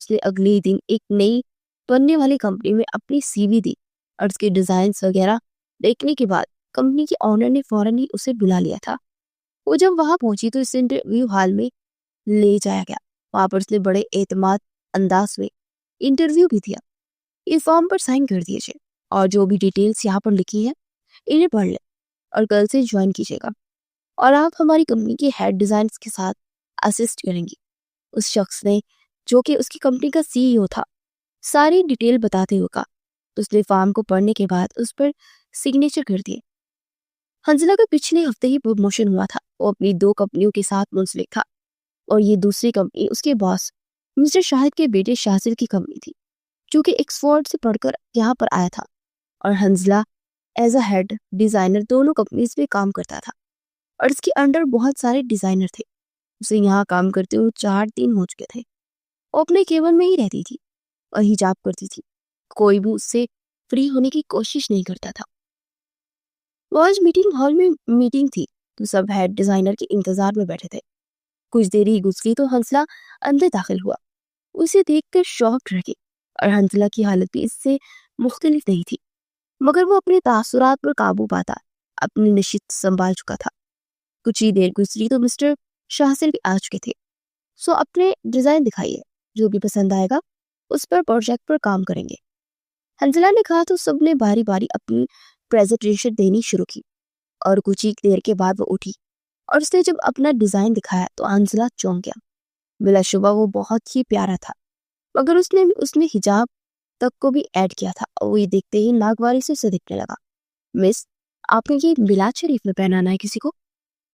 اس نے اگلے دن ایک نئی بننے والی کمپنی میں اپنی سی وی دی اور اس کے ڈیزائنز وغیرہ دیکھنے کے بعد کمپنی کے آنر نے فوراً ہی اسے بلا لیا تھا۔ وہ جب وہاں پہنچی تو اس انٹرویو ہال میں لے جایا گیا۔ وہاں پر اس نے بڑے اعتماد انداز میں انٹرویو بھی دیا۔ اس فارم پر سائن کر دیجیے اور جو بھی ڈیٹیلز یہاں پر لکھی ہے انہیں پڑھ لیں اور کل سے جوائن کیجیے گا، اور آپ ہماری کمپنی کے ہیڈ ڈیزائنز کے ساتھ اسسٹ کریں گی۔ اس شخص نے، جو کہ اس کی کمپنی کا سی ای او تھا، ساری ڈیٹیل بتاتے ہوئے کہا تو اس نے فارم کو پڑھنے کے بعد اس پر سگنیچر کر دیے۔ حنزلہ کا پچھلے ہفتے ہی پروموشن ہوا تھا۔ وہ اپنی 2 کمپنیوں کے ساتھ منسلک تھا اور یہ دوسری کمپنی اس کے باس مسٹر شاہد کے بیٹے شاہزل کی کمپنی تھی، جو کہ ایکسفورڈ سے پڑھ کر یہاں پر آیا تھا، اور حنزلہ ایز اے ہیڈ ڈیزائنر دونوں کمپنیز میں کام کرتا تھا اور اس کے انڈر بہت سارے ڈیزائنر تھے۔ اسے یہاں کام کرتے ہوئے 4 دن ہو چکے تھے۔ وہ اپنے کیبن میں ہی رہتی تھی اور حجاب کرتی تھی۔ کوئی بھی اس سے فری ہونے کی کوشش نہیں کرتا تھا۔ وہ آج میٹنگ ہال میں میٹنگ تھی تو سب ہیڈ ڈیزائنر کے انتظار میں بیٹھے تھے۔ کچھ دیر ہی گزری تو حنزلہ اندر داخل ہوا۔ اسے دیکھ کر شاکڈ رہ گئی، اور حنزلہ کی حالت بھی اس سے مختلف نہیں تھی، مگر وہ اپنے تاثرات پر قابو پاتا اپنی نشست سنبھال چکا تھا۔ کچھ ہی دیر گزری تو مسٹر شاہزل بھی آ چکے تھے۔ سو اپنے ڈیزائن دکھائیے، جو بھی پسند آئے گا اس پر پروجیکٹ پر کام کریں گے، حنزلہ نے کہا تو سب نے باری باری اپنی پریزنٹیشن دینی شروع کی، اور کچھ ہی دیر کے بعد وہ اٹھی اور اس نے جب اپنا ڈیزائن دکھایا تو حنزلہ چونک گیا۔ بلا شبہ وہ بہت ہی پیارا تھا، مگر اس میں حجاب تک کو بھی ایڈ کیا تھا، اور وہ یہ دیکھتے ہی ناگواری سے صدقنے لگا۔ مس، آپ نے یہ میلاد شریف میں پہنانا ہے کسی کو؟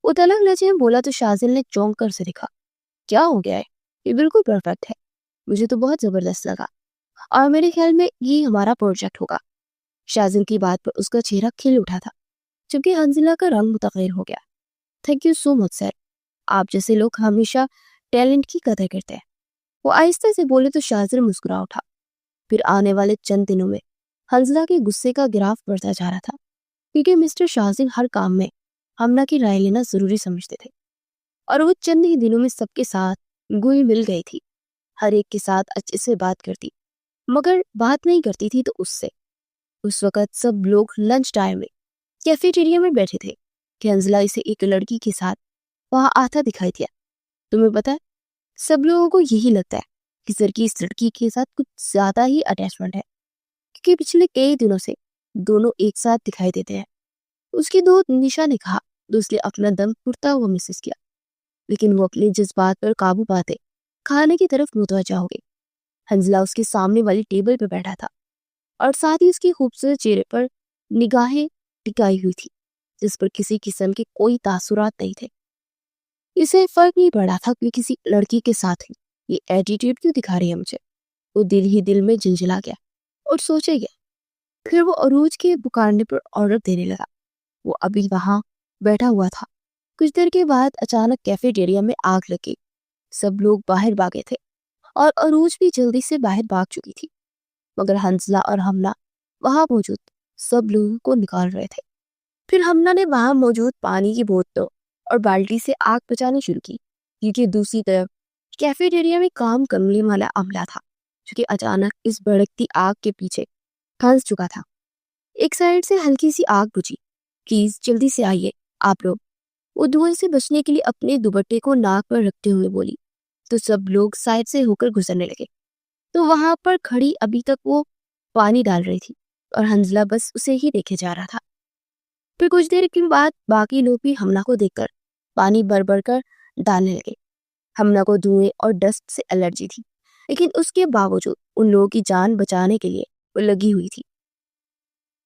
وہ تلخ لہجے میں بولا تو شاہزل نے چونک کر سے دیکھا۔ کیا ہو گیا ہے؟ یہ بالکل پرفیکٹ ہے، مجھے تو بہت زبردست لگا، اور میرے خیال میں یہ ہمارا پروجیکٹ ہوگا۔ شاہزل کی بات پر اس کا چہرہ کھل اٹھا تھا، جبکہ حنزلہ کا رنگ متغیر ہو گیا۔ تھینک یو سو مچ سر، آپ جیسے لوگ ہمیشہ ٹیلنٹ کی قدر کرتے ہیں، وہ آہستہ سے بولے تو شاہزل مسکرا اٹھا۔ پھر آنے والے چند دنوں میں حنزلہ کے غصے کا گراف بڑھتا جا رہا تھا، کیونکہ مسٹر شاہزل ہر کام میں حملہ کی رائے لینا ضروری سمجھتے تھے، اور وہ چند ہی دنوں میں سب کے ساتھ گل مل گئی تھی۔ ہر ایک کے ساتھ اچھے سے بات کرتی، مگر بات نہیں کرتی تھی تو اس سے۔ اس وقت سب لوگ لنچ ٹائم میں کیفیٹیریا میں بیٹھے تھے کہ حنزلہ اسے ایک لڑکی کے ساتھ وہاں آتا دکھائی دیا۔ تمہیں پتہ ہے، سب لوگوں کو یہی لگتا ہے کہ سر کی اس لڑکی کے ساتھ کچھ زیادہ ہی اٹیچمنٹ ہے، کیونکہ پچھلے کئی دنوں سے دونوں ایک ساتھ دکھائی دیتے ہیں۔ اس کی دوست نشا نے کہا تو اس نے اپنا دم گھٹتا ہوا محسوس کیا، لیکن وہ اپنے جذبات پر قابو پاتے کھانے کی طرف متوجہ ہو گئی۔ حنزلہ اس کے سامنے والی ٹیبل پر بیٹھا تھا، اور ساتھ ہی اس کے خوبصورت چہرے پر نگاہیں ٹکائی ہوئی تھی جس پر کسی قسم کے کوئی تاثرات نہیں تھے۔ اسے فرق نہیں پڑا تھا کہ کسی لڑکی کے ساتھ ہی یہ ایٹیٹیوڈ کیوں دکھا رہی ہے مجھے۔ وہ دل ہی دل میں جھنجھلا گیا اور سوچے گیا۔ پھر وہ عروج کے پکارنے پر آرڈر دینے لگا۔ وہ ابھی وہاں بیٹھا ہوا تھا۔ کچھ دیر کے بعد اچانک کیفیٹیریا میں آگ لگی۔ سب لوگ باہر بھاگے تھے اور عروج بھی جلدی سے باہر بھاگ چکی تھی، مگر حنزلہ اور حملہ وہاں موجود سب لوگوں کو نکال رہے تھے۔ پھر حملہ نے وہاں موجود پانی کی بوتلوں اور بالٹی سے آگ بچانی شروع کی، کیونکہ دوسری طرف کیفیٹیریا میں کام کرنے والا عملہ تھا جو کہ اچانک اس بھڑکتی آگ کے پیچھے پھنس چکا تھا۔ ایک سائڈ سے ہلکی سی آگ بجھی۔ پلیز جلدی سے آئیے آپ لوگ، وہ دھوئیں سے بچنے کے لیے اپنے دوپٹے کو ناک پر رکھتے ہوئے بولی، تو سب لوگ سائڈ سے ہو کر گزرنے لگے۔ تو وہاں پر کھڑی ابھی تک وہ پانی ڈال رہی تھی اور حنزلہ بس اسے ہی دیکھے جا رہا تھا۔ پھر کچھ دیر کے بعد باقی لوگ بھی حملہ کو دیکھ کر پانی بھر بھر کر ڈالنے لگے۔ حملہ کو دھوئیں اور ڈسٹ سے الرجی تھی، لیکن اس کے باوجود ان لوگوں کی جان بچانے کے لیے وہ لگی ہوئی تھی۔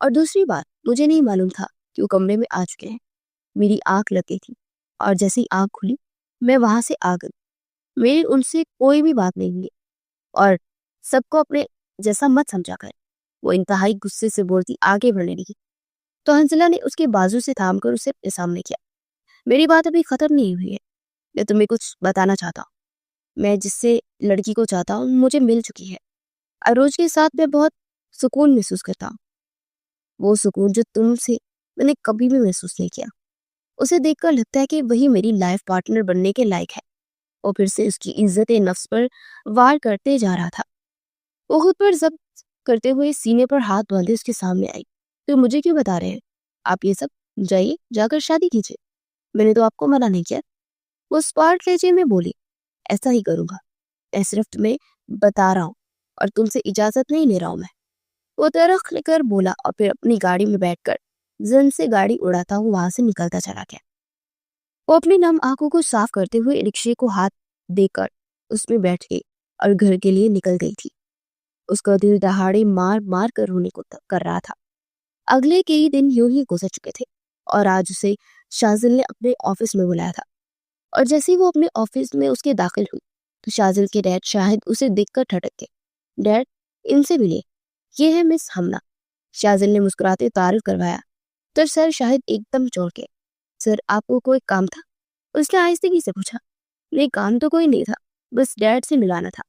اور دوسری بات، مجھے نہیں معلوم تھا کہ وہ کمرے میں آ چکے ہیں۔ میری آنکھ لگ گئی تھی اور جیسے ہی آنکھ کھلی میں وہاں سے آ گئی۔ میری ان سے کوئی بھی بات نہیں ہوئی اور سب کو اپنے جیسا مت سمجھا کر۔ وہ انتہائی غصے سے بولتی آگے بڑھنے لگی تو حنزلہ نے اس کے بازو سے تھام کر اسے اپنے سامنے کیا۔ میری بات ابھی ختم نہیں ہوئی ہے، میں تمہیں کچھ بتانا چاہتا ہوں۔ میں جس سے لڑکی کو چاہتا ہوں مجھے مل چکی ہے۔ اروج کے ساتھ میں بہت سکون محسوس کرتا ہوں، وہ سکون جو تم سے میں نے کبھی بھی محسوس نہیں کیا۔ اسے دیکھ کر لگتا ہے کہ وہی میری لائف پارٹنر بننے کے لائق ہے۔ اور پھر سے اس کی عزت نفس پر وار کرتے جا رہا تھا۔ وہ خود پر ضبط کرتے ہوئے سینے پر ہاتھ باندھے اس کے سامنے آئی۔ تو مجھے کیوں بتا رہے ہیں آپ یہ سب؟ جائیے جا کر شادی کیجیے، میں نے تو آپ کو منع نہیں کیا۔ وہ اسپارٹ لہجے میں بولی، ایسا ہی کروں گا، میں صرف تمہیں بتا رہا ہوں اور تم سے اجازت نہیں لے رہا ہوں میں۔ وہ ترخ لے کر بولا اور پھر اپنی گاڑی میں بیٹھ کر زن سے گاڑی اڑاتا ہوں وہاں سے نکلتا چلا گیا۔ وہ اپنی نم آنکھوں کو صاف کرتے ہوئے رکشے کو ہاتھ دے کر اس میں بیٹھ گئی اور گھر کے لیے نکل گئی تھی۔ اس کا دل دہاڑے مار مار کر رونے کو کر رہا تھا۔ اگلے کئی دن یوں ہی گزر چکے تھے اور آج اسے شازل نے اپنے آفس میں بلایا تھا، اور جیسے ہی وہ اپنے آفس میں اس کے داخل ہوئی تو شازل کے ڈیڈ شاہد اسے دیکھ کر ٹھٹک گئے۔ ڈیڈ، ان سے ملیے، یہ ہے مس ہمنا۔ شازل نے مسکراتے تعارف کروایا تو سر شاہد ایک دم چونک گئے۔ سر، آپ کو کوئی کام تھا؟ اس نے آہستگی سے پوچھا۔ نہیں، کام تو کوئی نہیں تھا، بس ڈیڈ سے ملانا تھا۔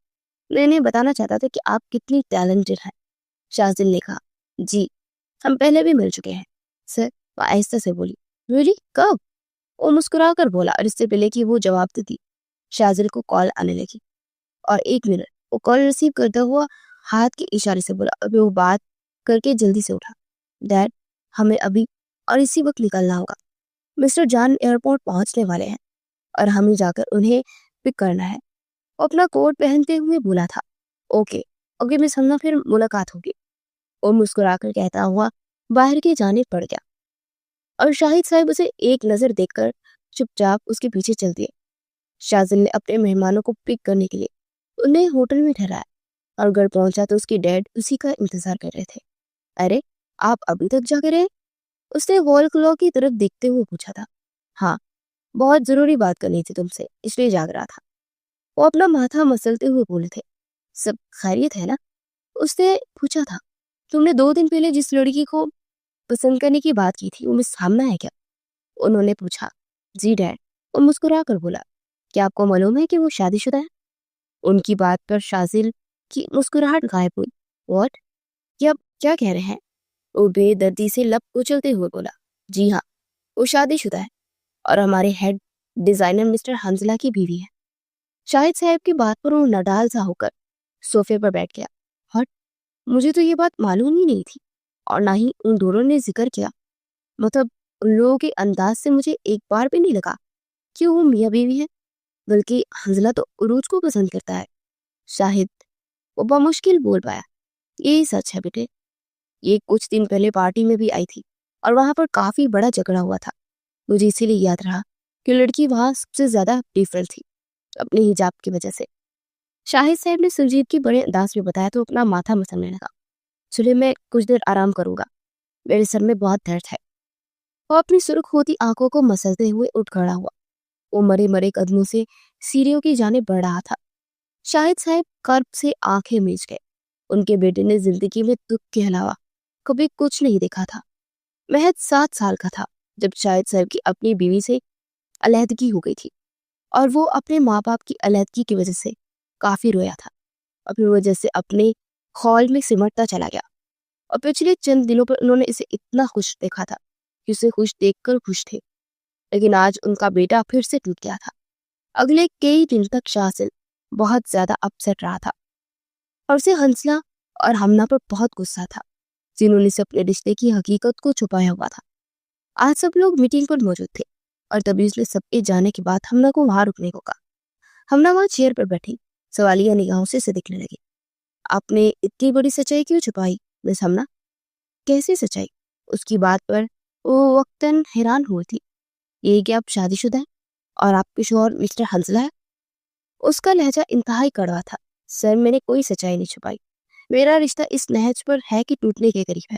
میں انہیں بتانا چاہتا تھا کہ آپ کتنی ٹیلنٹڈ ہیں۔ شازل نے کہا، جی ہم پہلے بھی مل چکے ہیں سر، وہ آہستہ سے بولی۔ ریلی؟ کب؟ وہ مسکرا کر بولا، اور اس سے پہلے کہ وہ جواب دیتی شازل کو کال آنے لگی۔ اور ایک منٹ، وہ کال ریسیو کرتا ہوا ہاتھ کے اشارے سے بولا۔ ابھی وہ بات کر کے جلدی سے اٹھا۔ ڈیڈ، ہمیں ابھی اور اسی وقت نکلنا ہوگا، مسٹر جان ایئرپورٹ پہنچنے والے ہیں اور ہمیں جا کر انہیں پک کرنا ہے۔ وہ اپنا کوٹ پہنتے ہوئے بولا تھا۔ اوکے اوکے مس ہمنا، پھر ملاقات ہوگی۔ وہ مسکرا کر کہتا ہوا باہر کی جانب پڑ گیا اور شاہد صاحب اسے ایک نظر دیکھ کر چپ چاپ اس کے پیچھے چل دیے۔ شازل نے اپنے مہمانوں کو پک کرنے کے لیے انہیں ہوٹل میں ٹھہرایا اور گھر پہنچا تو اس کے ڈیڈ اسی کا انتظار کر رہے تھے۔ ارے آپ ابھی تک جاگ رہے ہیں؟ اس نے وال کلاک کی طرف دیکھتے ہوئے پوچھا تھا۔ ہاں، بہت ضروری بات کرنی تھی تم سے، اس لیے جاگ رہا تھا۔ وہ اپنا ماتھا مسلتے ہوئے بولے تھے۔ سب خیریت ہے نا؟ اس نے پوچھا تھا۔ تم نے 2 دن پہلے جس لڑکی کو پسند کرنے کی بات کی تھی وہ مس ہمنا ہے کیا؟ انہوں نے پوچھا۔ جی ڈیڈ، وہ مسکرا کر بولا۔ کیا آپ کو معلوم ہے کہ وہ شادی شدہ ہے؟ ان کی بات پر شازل کی مسکراہٹ غائب ہوئی۔ واٹ؟ کیا کہہ رہے ہیں؟ وہ بے دردی سے لب کچلتے ہوئے بولا۔ جی ہاں، وہ شادی شدہ ہے اور ہمارے ہیڈ ڈیزائنر مسٹر حنزلہ کی بیوی ہے۔ شاہد صاحب کی بات پر وہ نڈال سا ہو کر صوفے پر بیٹھ گیا۔ ہٹ، مجھے تو یہ بات معلوم ہی نہیں تھی اور نہ ہی ان دونوں نے ذکر کیا۔ مطلب ان لوگوں کے انداز سے مجھے ایک بار بھی نہیں لگا کہ وہ میاں بیوی ہے، بلکہ حنزلہ تو عروج کو پسند کرتا ہے۔ شاہد، وہ بمشکل بول پایا۔ یہی سچ ہے بیٹے، یہ کچھ دن پہلے پارٹی میں بھی آئی تھی اور وہاں پر کافی بڑا جھگڑا ہوا تھا۔ مجھے اسی لیے یاد رہا کہ لڑکی وہاں سب سے زیادہ ڈیفرنٹ تھی اپنے حجاب کی وجہ سے۔ شاہد صاحب نے سنجیدگی بڑے انداز میں بتایا تو اپنا ماتھا مسلنے لگا۔ چلے میں کچھ دیر آرام کروں گا، میرے سر میں بہت درد ہے۔ وہ اپنی سرخ ہوتی آنکھوں کو مسلتے ہوئے اٹھ کھڑا ہوا۔ وہ مرے مرے قدموں سے سیڑھیوں کی جانب بڑھ رہا تھا۔ شاہد صاحب کرب سے آنکھیں میچ گئے۔ ان کے بیٹے نے زندگی میں دکھ کے علاوہ کبھی کچھ نہیں دیکھا تھا۔ محض 7 سال کا تھا جب شاہد صاحب کی اپنی بیوی سے علیحدگی ہو گئی تھی اور وہ اپنے ماں باپ کی علیحدگی کی وجہ سے کافی رویا تھا اور پھر وہ جیسے اپنے خول میں سمٹتا چلا گیا۔ اور پچھلے چند دنوں پر انہوں نے اسے اتنا خوش دیکھا تھا کہ اسے خوش دیکھ کر خوش تھے، لیکن آج ان کا بیٹا پھر سے ٹوٹ گیا تھا۔ اگلے کئی دن تک شازل بہت زیادہ اپسیٹ رہا تھا اور اسے حنزلہ اور ہمنا پر بہت غصہ تھا جنہوں نے اپنے رشتے کی حقیقت کو چھپایا ہوا تھا۔ آج سب لوگ میٹنگ پر موجود تھے اور تبھی اس نے سب کے جانے کے بعد ہمنا کو وہاں رکنے کو کہا۔ ہمنا وہاں چیئر پر بیٹھی سوالیہ نگاہوں سے دیکھنے لگی۔ آپ نے اتنی بڑی سچائی کیوں چھپائی مس ہمنا؟ کیسی سچائی؟ اس کی بات پر وہ وقتاً حیران ہوئی تھی۔ یہ کہ آپ شادی شدہ ہیں اور آپ کے شوہر مسٹر حنزلہ ہے۔ اس کا لہجہ انتہائی کڑوا تھا۔ سر، میں نے کوئی سچائی نہیں چھپائی، میرا رشتہ اس نہج پر ہے کہ ٹوٹنے کے قریب ہے۔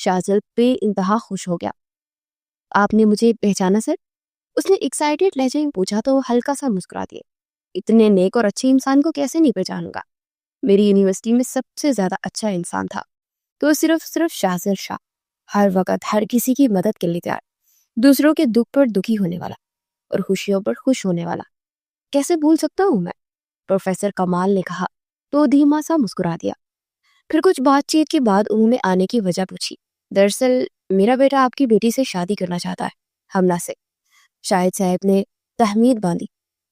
شازل بے انتہا خوش ہو گیا۔ آپ نے مجھے پہچانا سر؟ اس نے ایکسائٹیڈ لہجے میں پوچھا تو وہ ہلکا سا مسکرا دیے۔ اتنے نیک اور اچھے انسان کو کیسے نہیں پہچانوں گا؟ میری یونیورسٹی میں سب سے زیادہ اچھا انسان تھا تو صرف شازل شاہ، ہر وقت ہر کسی کی مدد کے لیے تیار، دوسروں کے دکھ پر دکھی ہونے والا اور خوشیوں پر خوش ہونے والا، کیسے بھول سکتا ہوں میں؟ پروفیسر کمال نے کہا تو دھیما سا مسکرا دیا۔ پھر کچھ بات چیت کے بعد انہوں نے آنے کی وجہ پوچھی۔ دراصل میرا بیٹا آپ کی بیٹی سے شادی کرنا چاہتا ہے، ہمنا سے۔ شاہد صاحب نے تحمید باندھی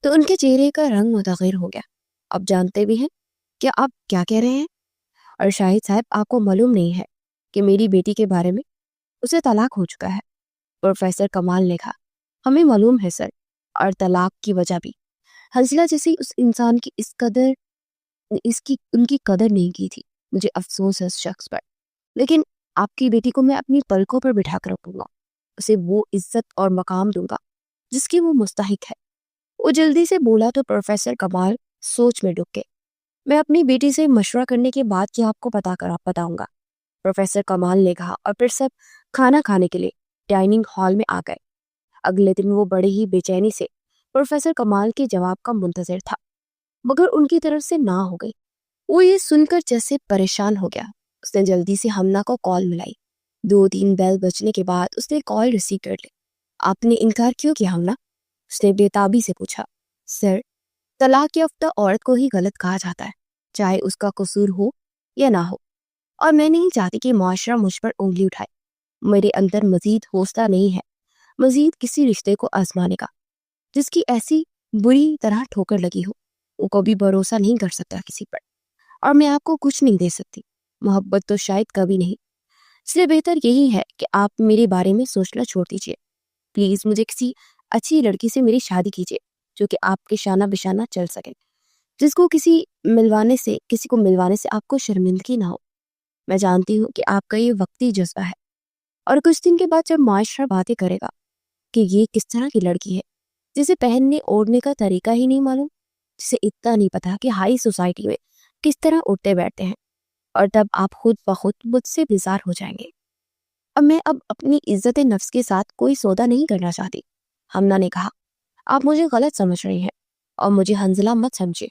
تو ان کے چہرے کا رنگ متغیر ہو گیا۔ اب جانتے بھی ہیں کہ آپ کیا کہہ رہے ہیں؟ اور شاہد صاحب، آپ کو معلوم نہیں ہے کہ میری بیٹی کے بارے میں اسے طلاق ہو چکا ہے؟ پروفیسر کمال نے کہا ہمیں معلوم ہے سر، اور طلاق کی وجہ بھی۔ حنزلہ جیسی اس انسان کی ان کی قدر نہیں کی تھی، مجھے افسوس ہے اس شخص پر، لیکن آپ کی بیٹی کو میں اپنی پلکوں پر بٹھا کر رکھوں گا، اسے وہ عزت اور مقام دوں گا جس کی وہ مستحق ہے۔ وہ جلدی سے بولا تو پروفیسر کمال سوچ میں ڈوب گئے۔ میں اپنی بیٹی سے مشورہ کرنے کے بعد کیا آپ کو بتاؤں گا، پروفیسر کمال نے کہا، اور پھر سب کھانا کھانے کے لیے ڈائننگ ہال میں آ گئے۔ اگلے دن وہ بڑے ہی بے چینی سے پروفیسر کمال کے جواب کا منتظر تھا، مگر ان کی طرف سے نہ ہو گئی۔ وہ یہ سن کر جیسے پریشان ہو گیا۔ اس نے جلدی سے ہمنا کو کال ملائی۔ 2-3 بیل بجنے کے بعد اس نے کال ریسیو کر لی۔ آپ نے انکار کیوں کیا ہمنا؟ اس نے بے تابی سے پوچھا۔ سر، طلاق یافتہ عورت کو ہی غلط کہا جاتا ہے، چاہے اس کا قصور ہو یا نہ ہو، اور میں نہیں چاہتی کہ معاشرہ مجھ پر انگلی اٹھائے۔ میرے اندر مزید حوصلہ نہیں ہے مزید کسی رشتے کو آزمانے کا جس کی ایسی بری طرح ٹھوکر لگی ہو۔ وہ کبھی بھروسہ نہیں کر سکتا کسی پر، اور میں آپ کو کچھ نہیں دے سکتی، محبت تو شاید کبھی نہیں۔ اس لیے بہتر یہی ہے کہ آپ میرے بارے میں سوچنا چھوڑ دیجیے۔ پلیز مجھے کسی اچھی لڑکی سے میری شادی کیجیے جو کہ آپ کے شانہ بشانہ چل سکے، جس کو کسی کو ملوانے سے آپ کو شرمندگی نہ ہو۔ میں جانتی ہوں کہ آپ کا یہ وقتی جذبہ ہے، اور کچھ دن کے بعد جب معاشرہ باتیں کرے گا کہ یہ کس طرح کی لڑکی ہے جسے پہننے اوڑھنے کا طریقہ ہی نہیں معلوم، جسے اتنا نہیں پتا کہ ہائی سوسائٹی میں کس طرح اٹھتے بیٹھتے ہیں، اور تب آپ خود بخود مجھ سے بیزار ہو جائیں گے۔ میں اب اپنی عزت نفس کے ساتھ کوئی سودا نہیں کرنا چاہتی، ہمنا نے کہا۔ آپ مجھے غلط سمجھ رہی ہیں، اور مجھے حنزلہ مت سمجھے،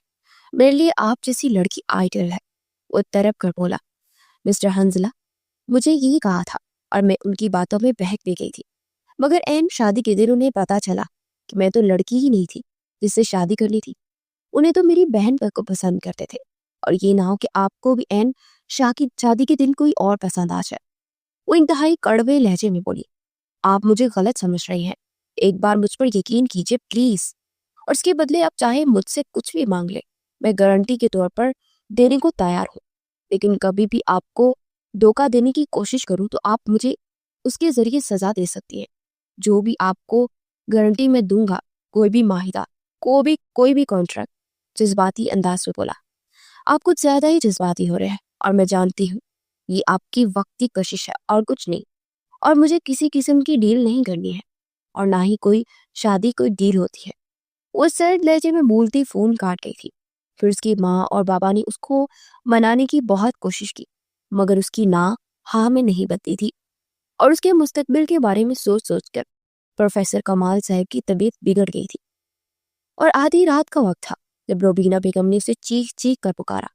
میرے لیے آپ جیسی لڑکی آئیڈل ہے۔ وہ تڑپ کر بولا۔ مسٹر حنزلہ، مجھے یہی کہا تھا، اور میں ان کی باتوں میں بہک بھی گئی تھی، مگر عین شادی کے دن انہیں پتا چلا کہ میں تو لڑکی ہی نہیں تھی جس سے شادی کرنی تھی۔ انہیں تو میری بہن کو پسند کرتے تھے، اور یہ نہ ہو کہ آپ کو بھی عین شادی کے دن کوئی اور پسند آ جائے۔ وہ انتہائی کڑوے لہجے میں بولی۔ آپ مجھے غلط سمجھ رہی ہیں، ایک بار مجھ پر یقین کیجیے پلیز، اور اس کے بدلے آپ چاہے مجھ سے کچھ بھی مانگ لیں، میں گارنٹی کے طور پر دینے کو تیار ہوں، لیکن کبھی بھی آپ کو دھوکہ دینے کی کوشش کروں تو آپ مجھے اس کے ذریعے سزا دے سکتی ہیں۔ جو بھی آپ کو گارنٹی میں دوں گا، کوئی بھی معاہدہ، کوئی بھی کانٹریکٹ۔ جذباتی انداز میں بولا۔ آپ کچھ زیادہ ہی جذباتی ہو رہے ہیں، اور میں جانتی ہوں یہ آپ کی وقتی کشش ہے اور کچھ نہیں، اور مجھے کسی قسم کی ڈیل نہیں کرنی ہے، اور نہ ہی کوئی شادی کوئی ڈیل ہوتی ہے۔ وہ سرد لہجے میں بولتی فون کاٹ گئی تھی۔ پھر اس کی ماں اور بابا نے اس کو منانے کی بہت کوشش کی، مگر اس کی نہ ہاں میں نہیں بدلی تھی، اور اس کے مستقبل کے بارے میں سوچ کر پروفیسر کمال صاحب کی طبیعت بگڑ گئی تھی۔ اور آدھی رات کا وقت تھا جب روبینہ بیگم نے اسے چیخ کر پکارا۔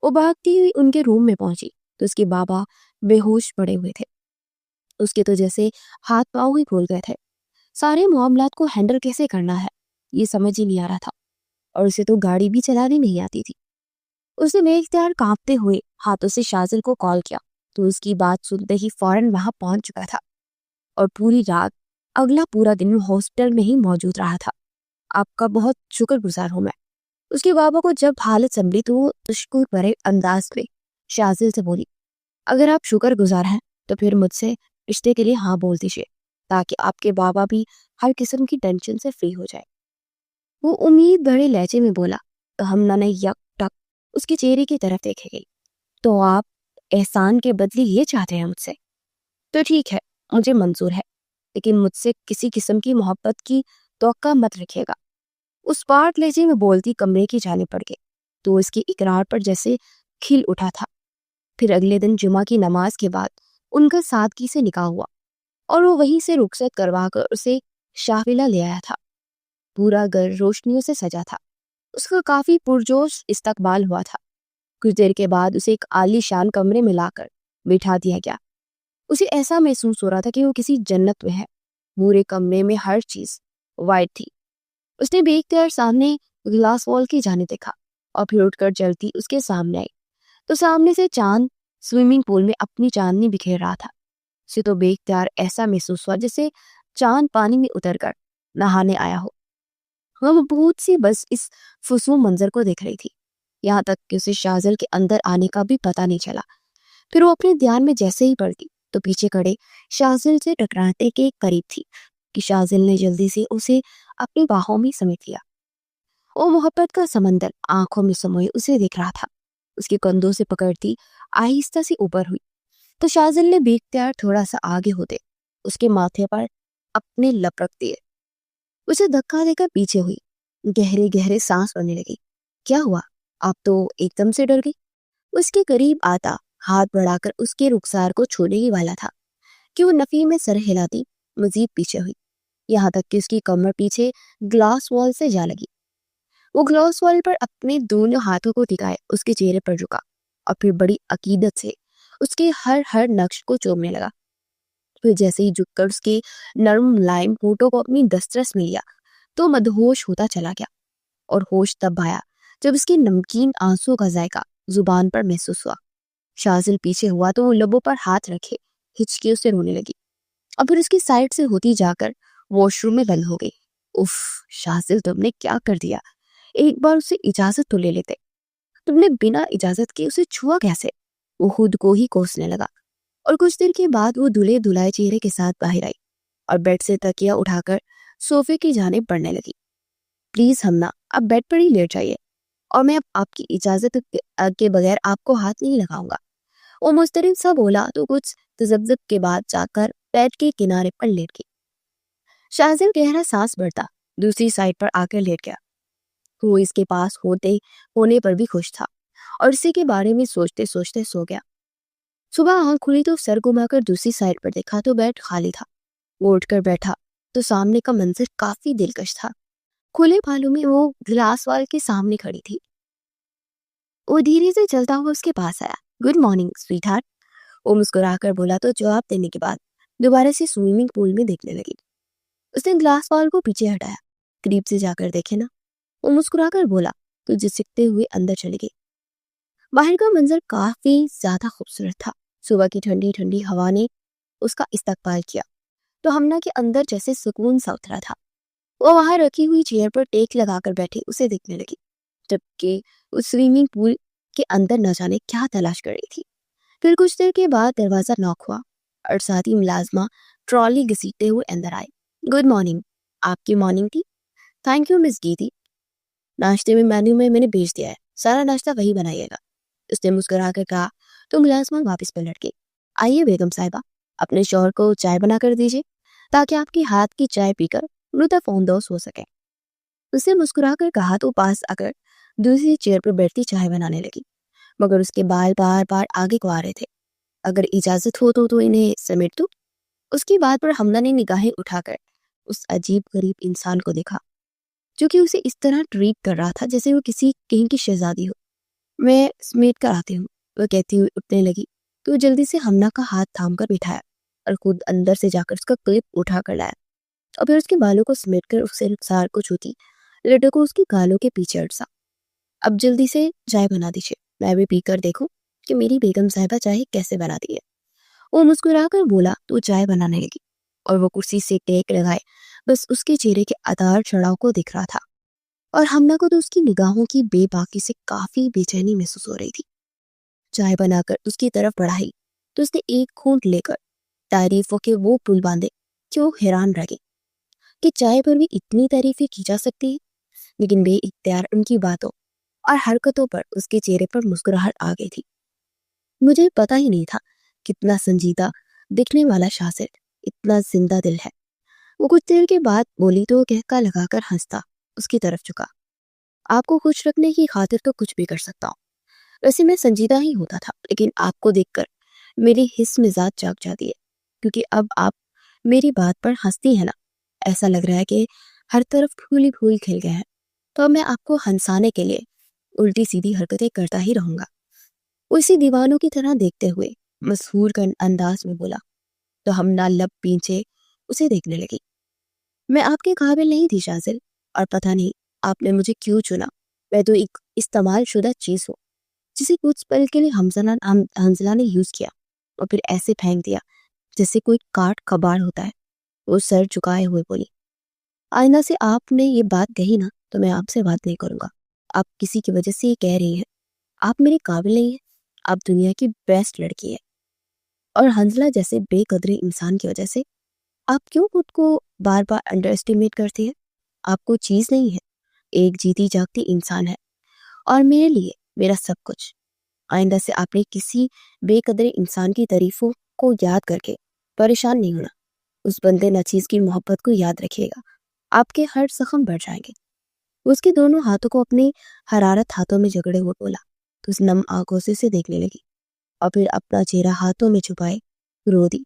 وہ بھاگتی ہوئی ان کے روم میں پہنچی تو اس کے بابا بے ہوش پڑے ہوئے تھے۔ اس کے تو جیسے ہاتھ پاؤں ہی کھول گئے تھے۔ سارے معاملات کو ہینڈل کیسے کرنا ہے یہ سمجھ ہی نہیں آ رہا تھا، اور اسے تو گاڑی بھی چلانی نہیں آتی تھی۔ اس نے بے اختیار کانپتے ہوئے ہاتھوں سے شازل کو کال کیا تو اس کی بات سنتے ہی فوراً وہاں پہنچ چکا تھا، اور پوری رات اگلا پورا دن ہاسپٹل میں ہی موجود رہا تھا۔ آپ کا بہت شکر گزار ہوں میں۔ اس کے بابا کو جب حالت سنبھلی تو وہ تشکر بھرے انداز میں شازل سے بولی، اگر آپ شکر گزار ہیں تو پھر مجھ سے رشتے کے لیے ہاں بول دیجیے، تاکہ آپ کے بابا بھی ہر قسم کی ٹینشن سے فری ہو جائے۔ وہ امید بھرے لہجے میں بولا تو ہمنا نے یک ٹک اس کے چہرے کی طرف دیکھے گئی۔ تو آپ احسان کے بدلے یہ چاہتے ہیں مجھ سے؟ تو ٹھیک ہے، مجھے منظور ہے، لیکن مجھ سے کسی قسم کی محبت کی توقع مت رکھیے گا۔ اس پاٹ لہجے میں بولتی کمرے کی جانب پڑ گئی تو اس کے اقرار پر جیسے کھل اٹھا تھا۔ پھر اگلے دن جمعہ کی نماز کے بعد ان کا سادگی سے نکاح ہوا اور وہ وہیں سے رخصت کروا کر اسے شاہولہ لے آیا تھا۔ پورا گھر روشنیوں سے سجا تھا، اس کا کافی پرجوش استقبال ہوا تھا۔ کچھ دیر کے بعد اسے ایک عالی شان کمرے میں لا کر بٹھا دیا گیا۔ اسے ایسا محسوس ہو رہا تھا کہ وہ کسی جنت میں ہے۔ پورے کمرے میں ہر چیز وائٹ تھی۔ اس نے بے اختیار سامنے گلاس وال کی جانب دیکھا اور پھر اٹھ کر چلتی اس کے سامنے آئی تو سامنے سے چاند سوئمنگ پول میں اپنی چاندنی بکھیر رہا تھا۔ اسے تو بے اختیار ایسا محسوس ہوا جیسے چاند پانی میں اتر کر نہانے آیا ہو۔ وہ بہت سی بس اس فسوں منظر کو دیکھ رہی تھی، یہاں تک کہ اسے شازل کے اندر آنے کا بھی پتہ نہیں چلا۔ پھر وہ اپنے دھیان میں جیسے ہی پڑ گئی تو پیچھے کھڑے شازل سے ٹکرانے کے قریب تھی کہ شازل نے جلدی سے اسے اپنی باہوں میں سمیٹ لیا۔ وہ محبت کا سمندر آنکھوں میں سموئے اسے دیکھ رہا تھا۔ اس کے کندھوں سے پکڑتی آہستہ سے اوپر ہوئی تو شازل نے بے اختیار تھوڑا سا آگے ہوتے اس کے ماتھے پر اپنے لب رکھ دیے۔ اسے دھکا دے کر پیچھے ہوئی، گہرے گہرے سانس لینے لگی۔ کیا ہوا؟ آپ تو ایک دم سے ڈر گئی۔ اس کے قریب آتا ہاتھ بڑھا کر اس کے رخسار کو چھونے ہی والا تھا کہ وہ نفی میں سر ہلاتی مزید پیچھے ہوئی، یہاں تک کہ اس کی کمر پیچھے گلاس وال سے جا لگی۔ وہ گلاس وال پر اپنے دونوں ہاتھوں کو ٹکائے اس کے چہرے پر جھکا اور پھر بڑی عقیدت سے اس کے ہر نقش کو چومنے لگا۔ پھر جیسے ہی جھک کر اس کے نرم ملائم ہونٹوں کو اپنی دسترس میں لیا تو مدہوش ہوتا چلا گیا، اور ہوش تب آیا جب اس کے نمکین آنسوں کا ذائقہ زبان پر محسوس ہوا۔ شازل پیچھے ہوا تو وہ لبوں پر ہاتھ رکھے ہچکیوں سے رونے لگی اور پھر اس کی سائڈ سے ہوتی جا کر واش روم میں بند ہو گئی۔ اف شازل، تم نے کیا کر دیا؟ ایک بار اسے اجازت تو لے لیتے، تم نے بنا اجازت کے اسے چھوا کیسے؟ وہ خود کو ہی کوسنے لگا، اور کچھ دیر کے بعد وہ دھلے دھلائے چہرے کے ساتھ باہر آئی اور بیڈ سے تکیا اٹھا کر صوفے کی جانب بڑھنے لگی۔ پلیز ہمنا، اب بیڈ پر ہی لیٹ جائیے، اور میں اب آپ کی اجازت کے بغیر آپ کو ہاتھ نہیں لگاؤں گا۔ وہ مضطرب سا بولا تو کچھ تذبذب کے بعد جا کر بیڈ کے کنارے پر لیٹ گئی۔ شازل گہرا سانس بھرتا دوسری سائڈ پر آ کر لیٹ گیا۔ وہ اس کے پاس ہونے پر بھی خوش تھا اور اسی کے بارے میں سوچتے سوچتے سو گیا۔ صبح آنکھ کھلی تو سر گھما کر دوسری سائڈ پر دیکھا تو بیڈ خالی تھا۔ وہ اٹھ کر بیٹھا تو سامنے کا منظر کافی دلکش تھا۔ کھلے بالوں میں وہ گلاس وال کے سامنے کھڑی تھی۔ وہ دھیرے سے چلتا ہوا اس کے پاس آیا۔ گڈ مارننگ سویٹ ہارٹ، وہ مسکرا کر بولا تو جواب دینے کے بعد دوبارہ سے سوئمنگ پول میں دیکھنے لگی۔ اس نے گلاس وال کو پیچھے ہٹایا۔ قریب سے جا کر دیکھے نا، وہ مسکرا کر بولا تو جھسکتے ہوئے اندر چلی گئی۔ باہر کا منظر کافی زیادہ خوبصورت تھا۔ صبح کی ٹھنڈی ٹھنڈی ہوا نے اس کا استقبال کیا تو ہمنا کے اندر جیسے سکون سا اترا تھا۔ وہ وہاں رکھی ہوئی چیئر پر ٹیک لگا کر بیٹھے اسے دیکھنے لگی، جبکہ اس سوئمنگ پول کے اندر نہ جانے کیا تلاش کر رہی تھی۔ پھر کچھ دیر کے بعد دروازہ ناک ہوا اور ساتھی ملازمہ ٹرالی گھسیٹتے ہوئے اندر آئے۔ گڈ مارننگ، آپ کی مارننگ تھی؟ تھینک یو مس گیتی، ناشتے میں مینیو میں نے بھیج دیا ہے، سارا ناشتہ وہی بنائیے گا، اس نے مسکرا کر کہا تو ملازمہ واپس پلٹ گئی۔ آئیے بیگم صاحبہ، اپنے شوہر کو چائے بنا کر دیجیے تاکہ آپ کی ہاتھ کی چائے پی کر لطف اندوز ہو سکے۔ اسے مسکرا کر کہا تو پاس آ کر دوسری چیئر پر بیٹھتی چائے بنانے لگی، مگر اس کے بال بار بار آگے کو آ رہے تھے۔ اگر اجازت ہو تو انہیں سمیٹ دو۔ اس کی بات پر حمدہ نے نگاہیں اٹھا کر اس عجیب غریب انسان کو دیکھا جو کہ اسے اس طرح ٹریٹ کر رہا تھا جیسے وہ کہیں کی شہزادی ہو۔ میں سمیٹ کر آتی ہوں، وہ کہتی ہوئی اٹھنے لگی تو جلدی سے حمدہ کا ہاتھ تھام کر بٹھایا اور خود اندر سے جا کر اس کا کلپ اٹھا کر لایا اور پھر اس کے بالوں کو سمیٹ کر اسے رخسار کو چھوتی، لٹو کو اس کی گالوں کے پیچھے اٹسا۔ اب جلدی سے چائے بنا دیجیے، میں بھی پی کر دیکھوں کہ میری بیگم صاحبہ چائے کیسے بناتی ہے۔ وہ مسکرا کر بولا تو چائے بنانے لگی اور وہ کرسی سے ٹیک لگائے بس اس کے چہرے کے ادار چڑھاؤ کو دکھ رہا تھا، اور حمدہ کو تو اس کی نگاہوں کی بے باکی سے کافی بے چینی محسوس ہو رہی تھی۔ چائے بنا کر اس کی طرف بڑھائی تو اس نے ایک گھونٹ لے کر تعریفوں کے وہ پل باندھے کہ وہ حیران رہ گئی کہ چائے پر بھی اتنی تعریفیں کی جا سکتی ہے، لیکن بے اختیار ان کی باتوں اور حرکتوں پر اس کے چہرے پر مسکراہٹ آ گئی تھی۔ مجھے پتا ہی نہیں تھا کتنا سنجیدہ دکھنے والا شازل اتنا زندہ دل ہے۔ وہ کچھ دیر کے بعد بولی تو کہکا لگا کر ہنستا اس کی طرف چکا۔ آپ کو خوش رکھنے کی خاطر تو کچھ بھی کر سکتا ہوں، ویسے میں سنجیدہ ہی ہوتا تھا، لیکن آپ کو دیکھ کر میری حس مزاج جاگ جاتی ہے، کیونکہ اب آپ میری بات پر ہنستی ہیں نا، ایسا لگ رہا ہے کہ ہر طرف پھول ہی پھول کھل گئے ہیں، تو اب میں آپ کو ہنسانے کے لیے الٹی سیدھی حرکتیں کرتا ہی رہوں گا۔ اسی دیوانوں کی طرح دیکھتے ہوئے مسحور کا انداز میں بولا، تو ہم نہ لب پیچھے اسے دیکھنے لگی۔ میں آپ کے قابل نہیں تھی شازل، اور پتہ نہیں آپ نے مجھے کیوں چنا۔ میں تو ایک استعمال شدہ چیز ہوں، جسے کچھ پل کے لیے حنزلہ نے یوز کیا اور پھر ایسے پھینک دیا جیسے کوئی کاٹ کباڑ ہوتا ہے۔ وہ سر چکائے ہوئے بولی، آئندہ سے آپ نے یہ بات کہی نا تو میں آپ سے بات نہیں کروں گا۔ آپ کسی کی وجہ سے یہ کہہ رہی ہیں، آپ میرے قابل نہیں ہیں، آپ دنیا کی بیسٹ لڑکی ہے، اور حنزلہ جیسے بے قدرے انسان کی وجہ سے آپ کیوں خود کو بار بار انڈر اسٹیمیٹ کرتے ہیں؟ آپ کو چیز نہیں ہے، ایک جیتی جاگتی انسان ہے، اور میرے لیے میرا سب کچھ۔ آئندہ سے آپ نے کسی بے قدرے انسان کی تعریفوں کو یاد کر کے پریشان نہیں ہونا۔ اس بندے ناچیز کی محبت کو یاد رکھیے گا، آپ کے ہر زخم بڑھ جائیں گے۔ اس کے دونوں ہاتھوں کو اپنے حرارت ہاتھوں میں جگڑے ہوئے بولا، تو اس نم آنکھوں سے اسے دیکھنے لگی اور پھر اپنا چہرہ ہاتھوں میں چھپائے رو دی۔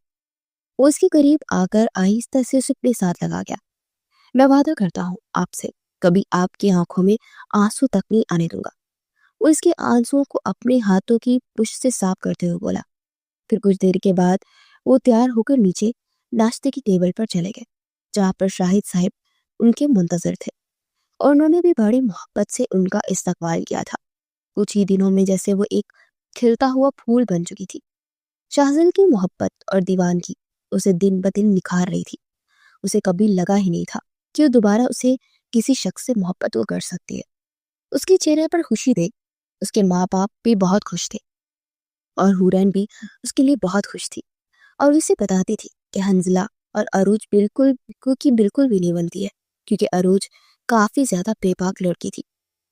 وہ اس کے قریب آ کر آہستہ سے اسے اپنے ساتھ لگا گیا۔ میں وعدہ کرتا ہوں آپ سے، کبھی آپ کی آنکھوں میں آنسو تک نہیں آنے دوں گا۔ وہ اس کے آنسوؤں کو اپنے ہاتھوں کی پشت سے صاف کرتے ہوئے بولا۔ پھر کچھ دیر کے بعد وہ تیار ہو کر نیچے ناشتے کی ٹیبل پر چلے گئے، جہاں پر شاہد صاحب ان کے منتظر تھے، اور انہوں نے بھی بڑی محبت سے ان کا استقبال کیا تھا۔ کچھ ہی دنوں میں جیسے وہ ایک کھلتا ہوا پھول بن چکی تھی۔ شازل کی محبت اور دیوانگی اسے دن بدن نکھار رہی تھی۔ اسے کبھی لگا ہی نہیں تھا کہ وہ دوبارہ اسے کسی شخص سے محبت کر سکتی ہے۔ اس کے چہرے پر خوشی دیکھ اس کے ماں باپ بھی بہت خوش تھے، اور حورین بھی اس کے لیے بہت خوش تھی، اور اسے بتاتی تھی کہ حنزلہ اور عروج بالکل بھی نہیں بنتی ہے، کیونکہ عروج کافی زیادہ بے باک لڑکی تھی،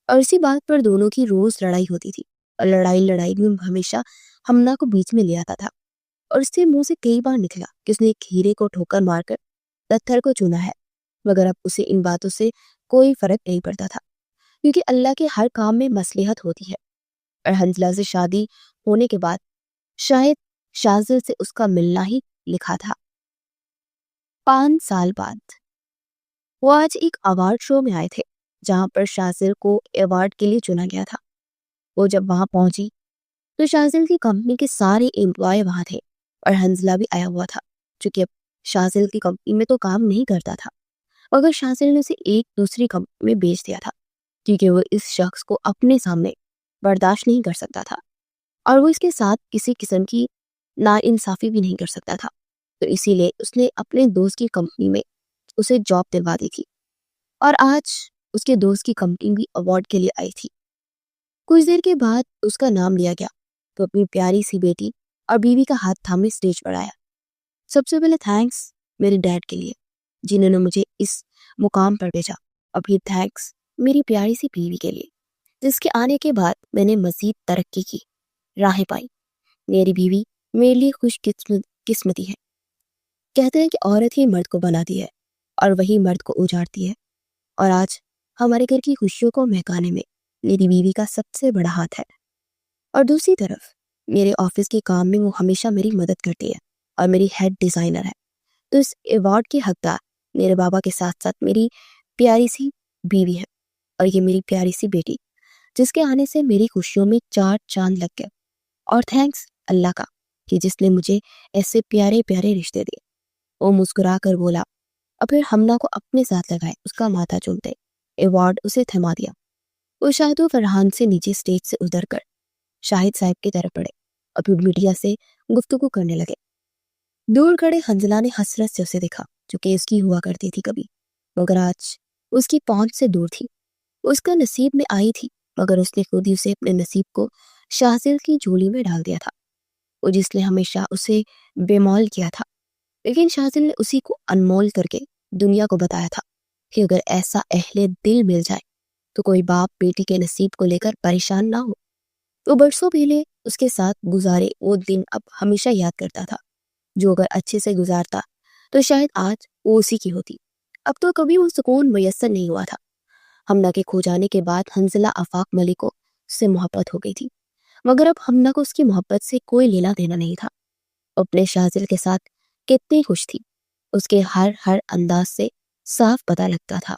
اور اسی بات پر دونوں کی روز لڑائی ہوتی تھی، اور لڑائی میں ہمیشہ ہمنا کو بیچ میں لے آتا تھا، اور اس کے منہ سے کئی بار نکلا کہ اس نے ایک ہیرے کو ٹھوکر مار کر پتھر کو چنا ہے، مگر اب اسے ان باتوں سے کوئی فرق نہیں پڑتا تھا، کیونکہ اللہ کے ہر کام میں مصلحت ہوتی ہے۔ اور حنزلہ سے شادی ہونے کے بعد شاید شازل سے اس کا ملنا ہی لکھا تھا۔ 5 سال بعد وہ آج ایک ایوارڈ شو میں آئے تھے، جہاں پر شازل کو ایوارڈ کے لیے چنا گیا تھا۔ وہ جب وہاں پہنچی تو شازل کی کمپنی کے سارے امپلائی وہاں تھے، اور حنزلہ بھی آیا ہوا تھا، چونکہ اب شازل کی کمپنی میں تو کام نہیں کرتا تھا، مگر شازل نے اسے ایک دوسری کمپنی میں بیچ دیا تھا، کیونکہ وہ اس شخص کو اپنے سامنے برداشت نہیں کر سکتا تھا، اور وہ اس کے ساتھ کسی قسم کی ناانصافی بھی نہیں کر سکتا تھا، تو اسی لیے اس نے اپنے دوست کی کمپنی میں اسے جاب دلوا دی تھی، اور آج اس کے دوست کی کمپنی بھی ایوارڈ کے لیے آئی تھی۔ کچھ دیر کے بعد اس کا نام لیا گیا تو اپنی پیاری سی بیٹی اور بیوی کا ہاتھ تھامے اسٹیج پر آیا۔ سب سے پہلے تھینکس میرے ڈیڈ کے لیے، جنہوں نے مجھے اس مقام پر بھیجا، اور پھر تھینکس میری پیاری سی بیوی کے لیے، جس کے آنے کے بعد میں نے مزید ترقی کی راہیں پائی۔ میری بیوی میرے لیے خوش قسمتی ہے۔ کہتے ہیں کہ عورت ہی مرد کو بناتی ہے اور وہی مرد کو اجاڑتی ہے، اور آج ہمارے گھر کی خوشیوں کو مہکانے میں میری بیوی کا سب سے بڑا ہاتھ ہے۔ اور دوسری طرف میرے آفس کے کام میں وہ ہمیشہ میری مدد کرتی ہے اور میری ہیڈ ڈیزائنر ہے، تو اس ایوارڈ کی حقدار میرے بابا کے ساتھ ساتھ میری پیاری سی بیوی ہے، اور یہ میری پیاری سی بیٹی، جس کے آنے سے میری خوشیوں میں 4 چاند لگ گئے۔ اور تھینکس اللہ کا کہ جس نے مجھے ایسے پیارے پیارے رشتے دیے۔ وہ مسکرا کر بولا، اور پھر ہمنا کو اپنے ساتھ لگائے اس کا ماتھا چومتے ایوارڈ اسے تھما دیا۔ وہ شاہد و فرحان سے نیچے اسٹیج سے اتر کر شاہد صاحب کی طرف بڑھے، اور پھر میڈیا سے گفتگو کرنے لگے۔ دور کھڑے حنزلہ نے حسرت سے اسے دیکھا، جو کہ اس کی ہوا کرتی تھی کبھی، مگر آج اس کی پہنچ سے دور تھی۔ اس کا نصیب میں آئی تھی، مگر اس نے خود ہی اسے اپنے نصیب کو شازل کی جھولی میں ڈال دیا تھا، وہ جس نے ہمیشہ اسے بے مول کیا تھا، لیکن شازل نے اسی کو انمول کر کے دنیا کو بتایا تھا کہ اگر ایسا اہل دل مل جائے تو کوئی باپ بیٹی کے نصیب کو لے کر پریشان نہ ہو۔ وہ برسوں پہلے اس کے ساتھ گزارے وہ دن اب ہمیشہ یاد کرتا تھا، جو اگر اچھے سے گزارتا تو شاید آج وہ اسی کی ہوتی۔ اب تو کبھی وہ سکون میسر نہیں ہوا تھا۔ ہمنا کے کھو جانے کے بعد حنزلہ آفاق ملک کو اس سے محبت ہو گئی تھی، مگر اب ہمنا کو اس کی محبت سے کوئی لینا دینا نہیں تھا۔ اپنے شازل کے ساتھ کتنی خوش تھی، اس کے ہر انداز سے صاف پتہ لگتا تھا۔